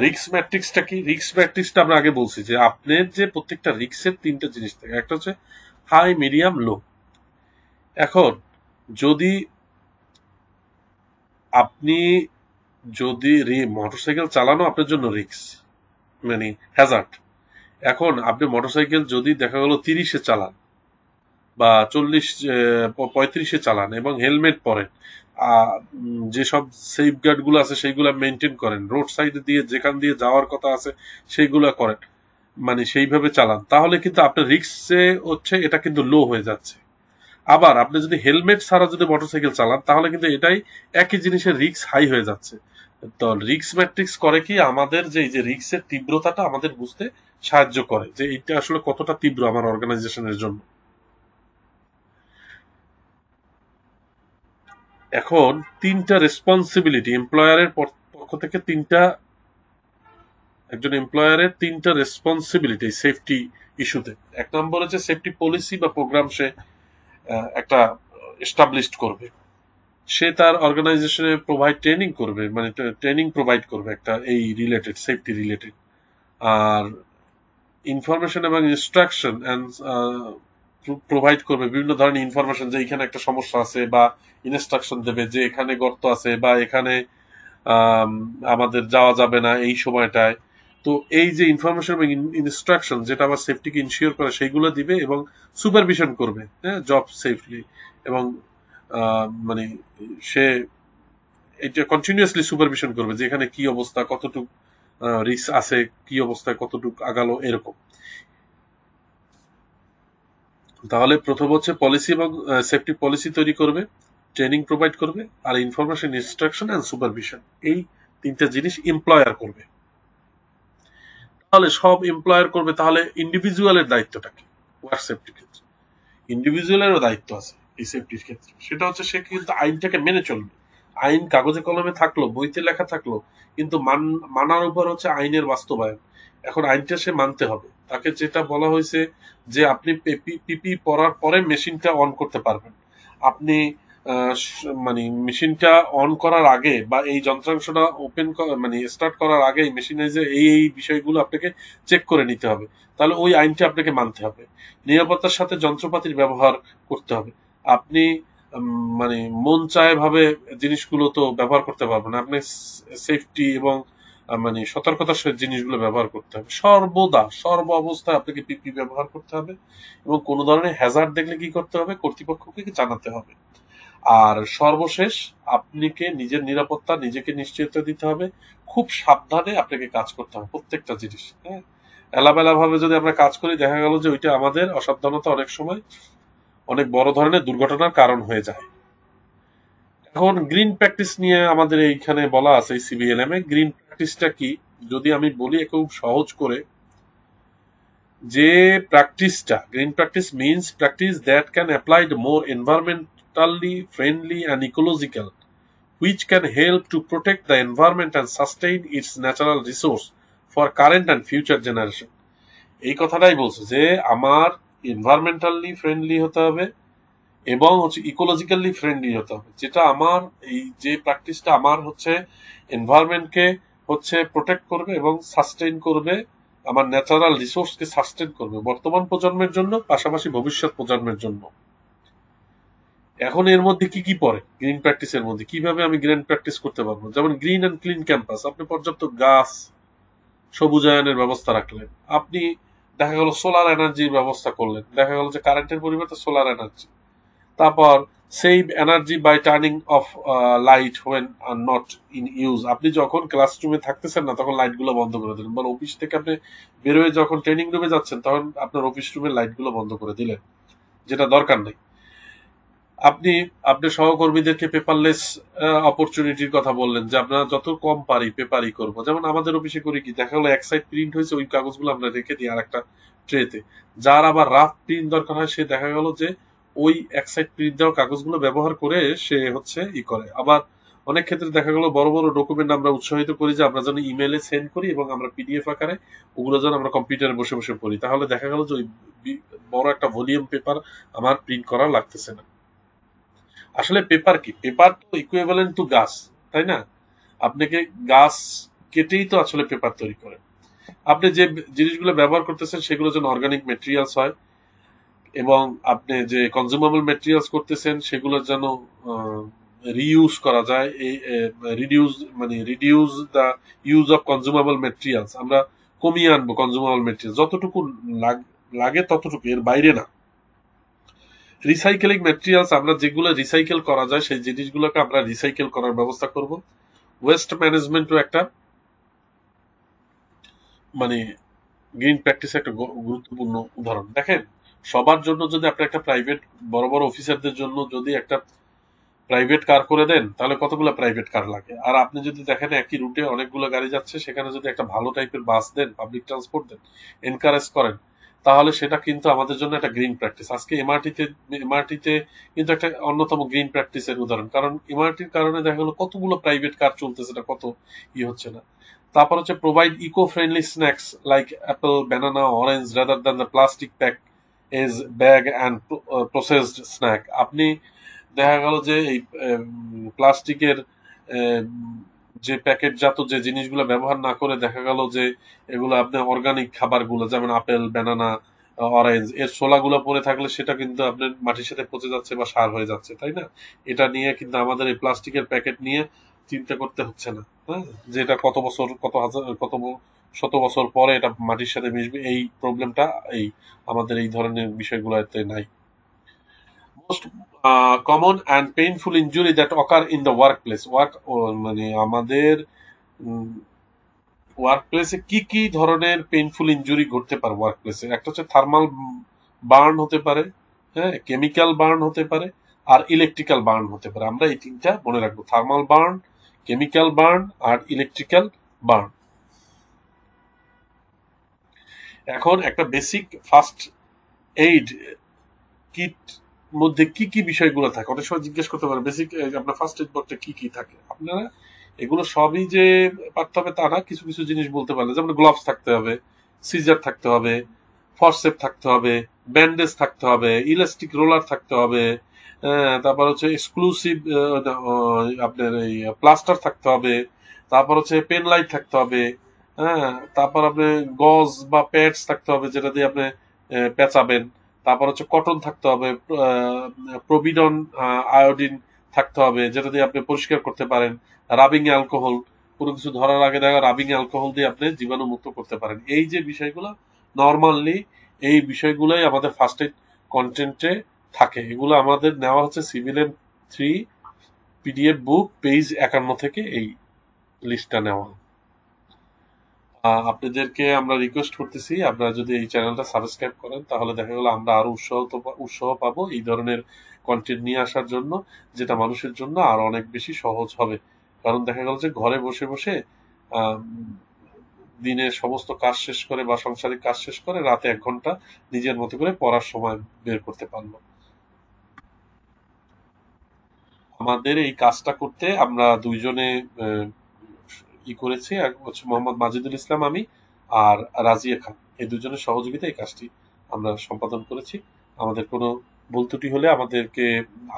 রিক্স ম্যাট্রিক্সটা কি? রিক্স ম্যাট্রিক্সটা আমরা আগে বলছি যে আপনার যে প্রত্যেকটা রিক্সের 3টা জিনিস থাকে, একটা হচ্ছে হাই, মিডিয়াম, লো। এখন যদি আপনি যদি মোটরসাইকেল চালানো আপনার জন্য রিক্স, মানে হ্যাজার্ড। এখন আপনি মোটরসাইকেল যদি দেখা গেল 30-এ চালান বা 35-এ চালান এবং হেলমেট পরেন, যেসব সেফ গার্ড গুলো আছে সেইগুলো মেনটেন করেন, রোড সাইডে দিয়ে যেখান দিয়ে যাওয়ার কথা আছে সেইগুলো করেন, মানে সেইভাবে চালান, তাহলে কিন্তু আপনার রিক্সে হচ্ছে এটা কিন্তু লো হয়ে যাচ্ছে। আবার আপনি যদি হেলমেট ছাড়া যদি মোটরসাইকেল চালান, তাহলে কিন্তু এটাই একই জিনিসের রিক্স হাই হয়ে যাচ্ছে। তো রিক্স ম্যাট্রিক্স করে কি, আমাদের যে এই যে রিক্সের তীব্রতাটা আমাদের বুঝতে সাহায্য করে যে এটা আসলে কতটা তীব্র আমার অর্গানাইজেশনের জন্য। এখন 3টা রেসপন্সিবিলিটি এমপ্লয়ারের পক্ষ থেকে, একজন এমপ্লয়ারের 3টা রেসপন্সিবিলিটি সেফটি ইস্যুতে। 1 নম্বর হচ্ছে সেফটি পলিসি বা প্রোগ্রাম সে একটা এস্টাবলিশ করবে, সে তার অর্গানাইজেশনে প্রোভাইড ট্রেনিং করবে, মানে ট্রেনিং প্রোভাইড করবে একটা এই রিলেটেড, সেফটি রিলেটেড। আর ইনফরমেশন এবং ইনস্ট্রাকশন এন্ড প্রোভাইড করবে বিভিন্ন ধরনের ইনফরমেশন, যে এখানে একটা সমস্যা আছে, বা ইনস্ট্রাকশন দেবে যে এখানে গর্ত আছে, বা এখানে আমাদের যাওয়া যাবে না এই সময়টায়। তো এই যে ইনফরমেশন এবং ইনস্ট্রাকশন যেটা আবার সেফটিকে ইনশিওর করে, সেইগুলো দিবে এবং সুপারভিশন করবে, হ্যাঁ, জব সেফলি। এবং মানে সে এটা কন্টিনিউয়াসলি সুপারভিশন করবে যে এখানে কি অবস্থা, কতটুকু রিস্ক আছে, কি অবস্থায় কতটুকু আগালো, এরকম। তাহলে প্রথম হচ্ছে পলিসি এবং সেফটি পলিসি তৈরি করবে, ট্রেনিং প্রোভাইড করবে, আর ইনফরমেশন, ইনস্ট্রাকশন এন্ড সুপারভিশন, এই 3টা জিনিস এমপ্লয়ার করবে। তাহলে সব এমপ্লয়ার করবে, তাহলে ইন্ডিভিজুয়ালের দায়িত্বটা কি ওয়ার্ক সেফটির ক্ষেত্রে? ইন্ডিভিজুয়ালেরও দায়িত্ব আছে এই সেফটির ক্ষেত্রে, সেটা হচ্ছে সে কিন্তু আইনটাকে মেনে চলবে। আইন কাগজে কলমে থাকলো, বইতে লেখা থাকলো, কিন্তু মানার উপর হচ্ছে আইনের বাস্তবায়ন। এখন আইনটা সে মানতে হবে, তাকে যেটা বলা হয়েছে যে আপনি পিপি পরার পরে মেশিনটা অন করতে পারবেন, আপনি মানে মেশিনটা অন করার আগে বা এই যন্ত্রাংশটা ওপেন মানে স্টার্ট করার আগে মেশিনে যে এই বিষয়গুলো আপনাকে চেক করে নিতে হবে, তাহলে ওই আইনটা আপনাকে মানতে হবে। নিরাপত্তার সাথে যন্ত্রপাতির ব্যবহার করতে হবে। আপনি মানে মন চায় ভাবে জিনিসগুলো তো ব্যবহার করতে পারবেন না। আপনি সেফটি এবং মানে সতর্কতার সহিত জিনিসগুলো ব্যবহার করতে হবে। সর্বদা সর্ব অবস্থায় আপনাকে পিপি ব্যবহার করতে হবে এবং কোনো ধরনের হ্যাজার্ড দেখলে কি করতে হবে, কর্তৃপক্ষকে জানাতে হবে। আর সর্বশেষ আপনাকে নিজের নিরাপত্তা নিজেকে নিশ্চয়তা দিতে হবে। খুব সাবধানে আপনাকে কাজ করতে হবে প্রত্যেকটা জিনিস। হ্যাঁ, এলাবেলা ভাবে যদি আমরা কাজ করি দেখা গেল যে ওইটা আমাদের অসাবধানতা অনেক সময় অনেক বড় ধরনের দুর্ঘটনার কারণ হয়ে যায়। এখন গ্রিন প্র্যাকটিস নিয়ে আমাদের এইখানে বলা আছে সিবিএলএম এ। গ্রিন প্র্যাকটিসটা কি যদি আমি বলি খুব সহজ করে, যে প্র্যাকটিসটা green practice means practice that can applied more environmentally friendly and ecological which can help to protect the environment and sustain its natural resource for current and future generation। এই কথাটাই বলছে যে আমার এনভায়রনমেন্টালি ফ্রেন্ডলি হতে হবে এবং হচ্ছে ecologically friendly হতে হবে, যেটা আমার এই যে প্র্যাকটিসটা আমার হচ্ছে এনভায়রনমেন্টকে হচ্ছে প্রোটেক্ট করবে এবং সাস্টেইন করবে, আমার ন্যাচারাল রিসোর্সকে সাস্টেইন করবে বর্তমান প্রজন্মের জন্য, পাশাপাশি ভবিষ্যৎ প্রজন্মের জন্য। এখন এর মধ্যে কি কি পড়ে গ্রিন প্র্যাকটিসের মধ্যে, কিভাবে আমি গ্রিন প্র্যাকটিস করতে পারবো? যেমন গ্রিন অ্যান্ড ক্লিন ক্যাম্পাস, আপনি পর্যাপ্ত গাছ সবুজায়নের ব্যবস্থা রাখলেন, আপনি দেখা গেল সোলার এনার্জির ব্যবস্থা করলেন, দেখা গেল যে কারেন্টের পরিবর্তে সোলার এনার্জি। তারপর save energy by turning off light when are not in use, আপনি যখন ক্লাসরুমে থাকতেছেন না তখন লাইটগুলো বন্ধ করে দিলেন, বা অফিস থেকে আপনি বেরোয় যখন ট্রেনিং রুমে যাচ্ছেন তখন আপনার অফিস রুমের লাইটগুলো বন্ধ করে দিলেন, যেটা দরকার নেই। আপনি আপনার সহকর্মীদেরকে পেপারলেস অপরচুনিটির কথা বললেন, যে আপনারা যত কম পারি পেপারই করবো। যেমন আমাদের অফিসে করি কি, দেখা গেলো এক সাইড প্রিন্ট হয়েছে, ওই কাগজগুলো আমরা রেখে দিই আর একটা ট্রেতে। যার আবার রাফ প্রিন্ট দরকার হয় সে দেখা গেল যে ওই এক সাইড প্রিন্ট দেওয়া কাগজগুলো ব্যবহার করে সে হচ্ছে করে। আবার অনেক ক্ষেত্রে দেখা গেল বড় বড় ডকুমেন্ট আমরা উৎসাহিত করি যে আমরা যেন ইমেলে সেন্ড করি এবং আমরা পিডিএফ আকারে ওগুলো যেন আমরা কম্পিউটারে বসে বসে পড়ি, তাহলে দেখা গেল যে ওই বড় একটা ভলিউম পেপার আমার প্রিন্ট করা লাগতেছে না। আসলে পেপার কি, পেপার তো ইকুইভ্যালেন্ট টু গাছ, তাই না? আপনাকে গাছ কেটেই তো আসলে পেপার তৈরি করে। আপনি যে জিনিসগুলো ব্যবহার করতেছেন সেগুলো যেন অর্গানিক মেটেরিয়ালস হয় এবং আপনি যে কনজিউমেবল মেটেরিয়ালস করতেছেন সেগুলো যেন রিইউজ করা যায়। এই reduce the use of consumable materials, আমরা কমিয়ে আনবো কনজিউমেবল মেটেরিয়াল, যতটুকু লাগে ততটুকু, এর বাইরে না। রিসাইকেলিং ম্যাটেরিয়ালস, আমরা যেগুলো রিসাইকেল করা যায় সেই জিনিসগুলোকে আমরা রিসাইকেল করার ব্যবস্থা করব। ওয়েস্ট ম্যানেজমেন্টও একটা মানে গ্রিন প্র্যাকটিস একটা গুরুত্বপূর্ণ উদাহরণ। দেখেন, সবার জন্য যদি আপনি একটা প্রাইভেট বড় বড় অফিসারদের জন্য যদি একটা প্রাইভেট কার করে দেন তাহলে কতগুলো প্রাইভেট কার লাগে। আর আপনি যদি দেখেন একই রুটে অনেকগুলো গাড়ি যাচ্ছে, সেখানে যদি একটা ভালো টাইপের বাস দেন, পাবলিক ট্রান্সপোর্ট দেন, এনকারেজ করেন, তাহলে সেটা কিন্তু আমাদের জন্য একটা গ্রিন প্র্যাকটিস। আজকে এমআরটিতে কিন্তু একটা অন্যতম গ্রিন প্র্যাকটিসের উদাহরণ, কারণ এমআরটির কারণে দেখা গেলো কতগুলো প্রাইভেট কার চলতেছে না, কত হচ্ছে না। তারপর হচ্ছে provide eco friendly snacks like apple, banana, orange rather than the plastic pack as bag and processed snack. আপনি দেখা গেল যে এই প্লাস্টিকের যে প্যাকেটজাত যে জিনিসগুলো ব্যবহার না করে দেখা গেল যে এগুলো আপনার অর্গানিক খাবারগুলো যেমন আপেল, ব্যানানা, অরেঞ্জ এর ছোলাগুলো পরে থাকলে সেটা কিন্তু আপনার মাটির সাথে পচে যাচ্ছে বা সার হয়ে যাচ্ছে, তাই না? এটা নিয়ে কিন্তু আমাদের এই প্লাস্টিকের প্যাকেট নিয়ে চিন্তা করতে হচ্ছে না, হ্যাঁ, যে এটা কত বছর, কত হাজার, কত শত বছর পরে এটা মাটির সাথে মিশবে, এই প্রবলেমটা এই আমাদের এই ধরনের বিষয়গুলোতে নাই। Most common and painful injury that occur in the work place, মানে আমাদের ওয়ার্ক প্লেসে কি কি ধরনের পেইনফুল ইনজুরি ঘটতে পারে ওয়ার্ক প্লেসে? একটা হচ্ছে থার্মাল বার্ন হতে পারে, হ্যাঁ, কেমিক্যাল বার্ন হতে পারে, আর ইলেকট্রিক্যাল বার্ন হতে পারে। আমরা এই তিনটা মনে রাখবো, থার্মাল বার্ন, কেমিক্যাল বার্ন আর ইলেকট্রিক্যাল বার্ন। এখন একটা বেসিক ফার্স্ট এইড কিট মধ্যে কি কি বিষয়গুলো থাকে, অনেক সময় জিজ্ঞেস করতে পারে বেসিক আপনার ফার্স্ট এড বক্সে কি কি থাকে। আপনারা এগুলো সবই যে পারতে হবে তা না, কিছু কিছু জিনিস বলতে পারলে, যেমন গ্লাভস থাকতে হবে, সিজার থাকতে হবে, ফরসেপ থাকতে হবে, ব্যান্ডেজ থাকতে হবে, ইলাস্টিক রোলার থাকতে হবে, হ্যাঁ, তারপর হচ্ছে এক্সক্লুসিভ আপনার এই প্লাস্টার থাকতে হবে, তারপর হচ্ছে পেন লাইট থাকতে হবে, হ্যাঁ, তারপর আপনি গজ বা প্যাডস থাকতে হবে যেটা দিয়ে আপনি পেঁচাবেন, তারপর হচ্ছে কটন থাকতে হবে, প্রভিডন আয়োডিন থাকতে হবে যেটা দিয়ে আপনি পরিষ্কার করতে পারেন, রাবিং অ্যালকোহল, কোনো কিছু ধরার আগে দেখা রাবিং অ্যালকোহল দিয়ে আপনি জীবাণুমুক্ত করতে পারেন। এই যে বিষয়গুলো নর্মালি, এই বিষয়গুলোই আমাদের ফার্স্ট এড কন্টেন্টে থাকে। এগুলো আমাদের নেওয়া হচ্ছে সিভিল 3 পিডিএফ বুক পেজ 51 থেকে এই লিস্টটা নেওয়া। আপনাদেরকে আমরা রিকোয়েস্ট করতেছি আপনারা যদি এই চ্যানেলটা সাবস্ক্রাইব করেন তাহলে দেখা গেল আমরা আরো উৎসাহ পাবো এই ধরনের কন্টেন্ট নিয়ে আসার জন্য, যেটা মানুষের জন্য আরো অনেক বেশি সহজ হবে। কারণ দেখা গেল যে ঘরে বসে বসে আহ, দিনের সমস্ত কাজ শেষ করে বা সাংসারিক কাজ শেষ করে রাতে 1 ঘন্টা নিজের মতো করে পড়ার সময় বের করতে পারলো। আমাদের এই কাজটা করতে আমরা দুইজনে আহ, করেছি, এক হচ্ছে মোহাম্মদ মাজিদুল ইসলাম আমি, আর রাজিয়া খান, এই দুজনের সহযোগিতা এই কাজটি আমরা সম্পাদন করেছি। আমাদের কোনো ভুল ত্রুটি হলে আমাদেরকে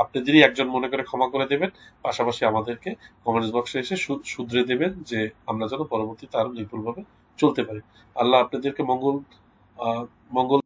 আপনাদেরই একজন মনে করে ক্ষমা করে দেবেন, পাশাপাশি আমাদেরকে কমেন্টস বক্সে এসে শুধরে দেবেন যে আমরা যেন পরবর্তীতে আরো নিপুণভাবে চলতে পারি। আল্লাহ আপনাদেরকে মঙ্গল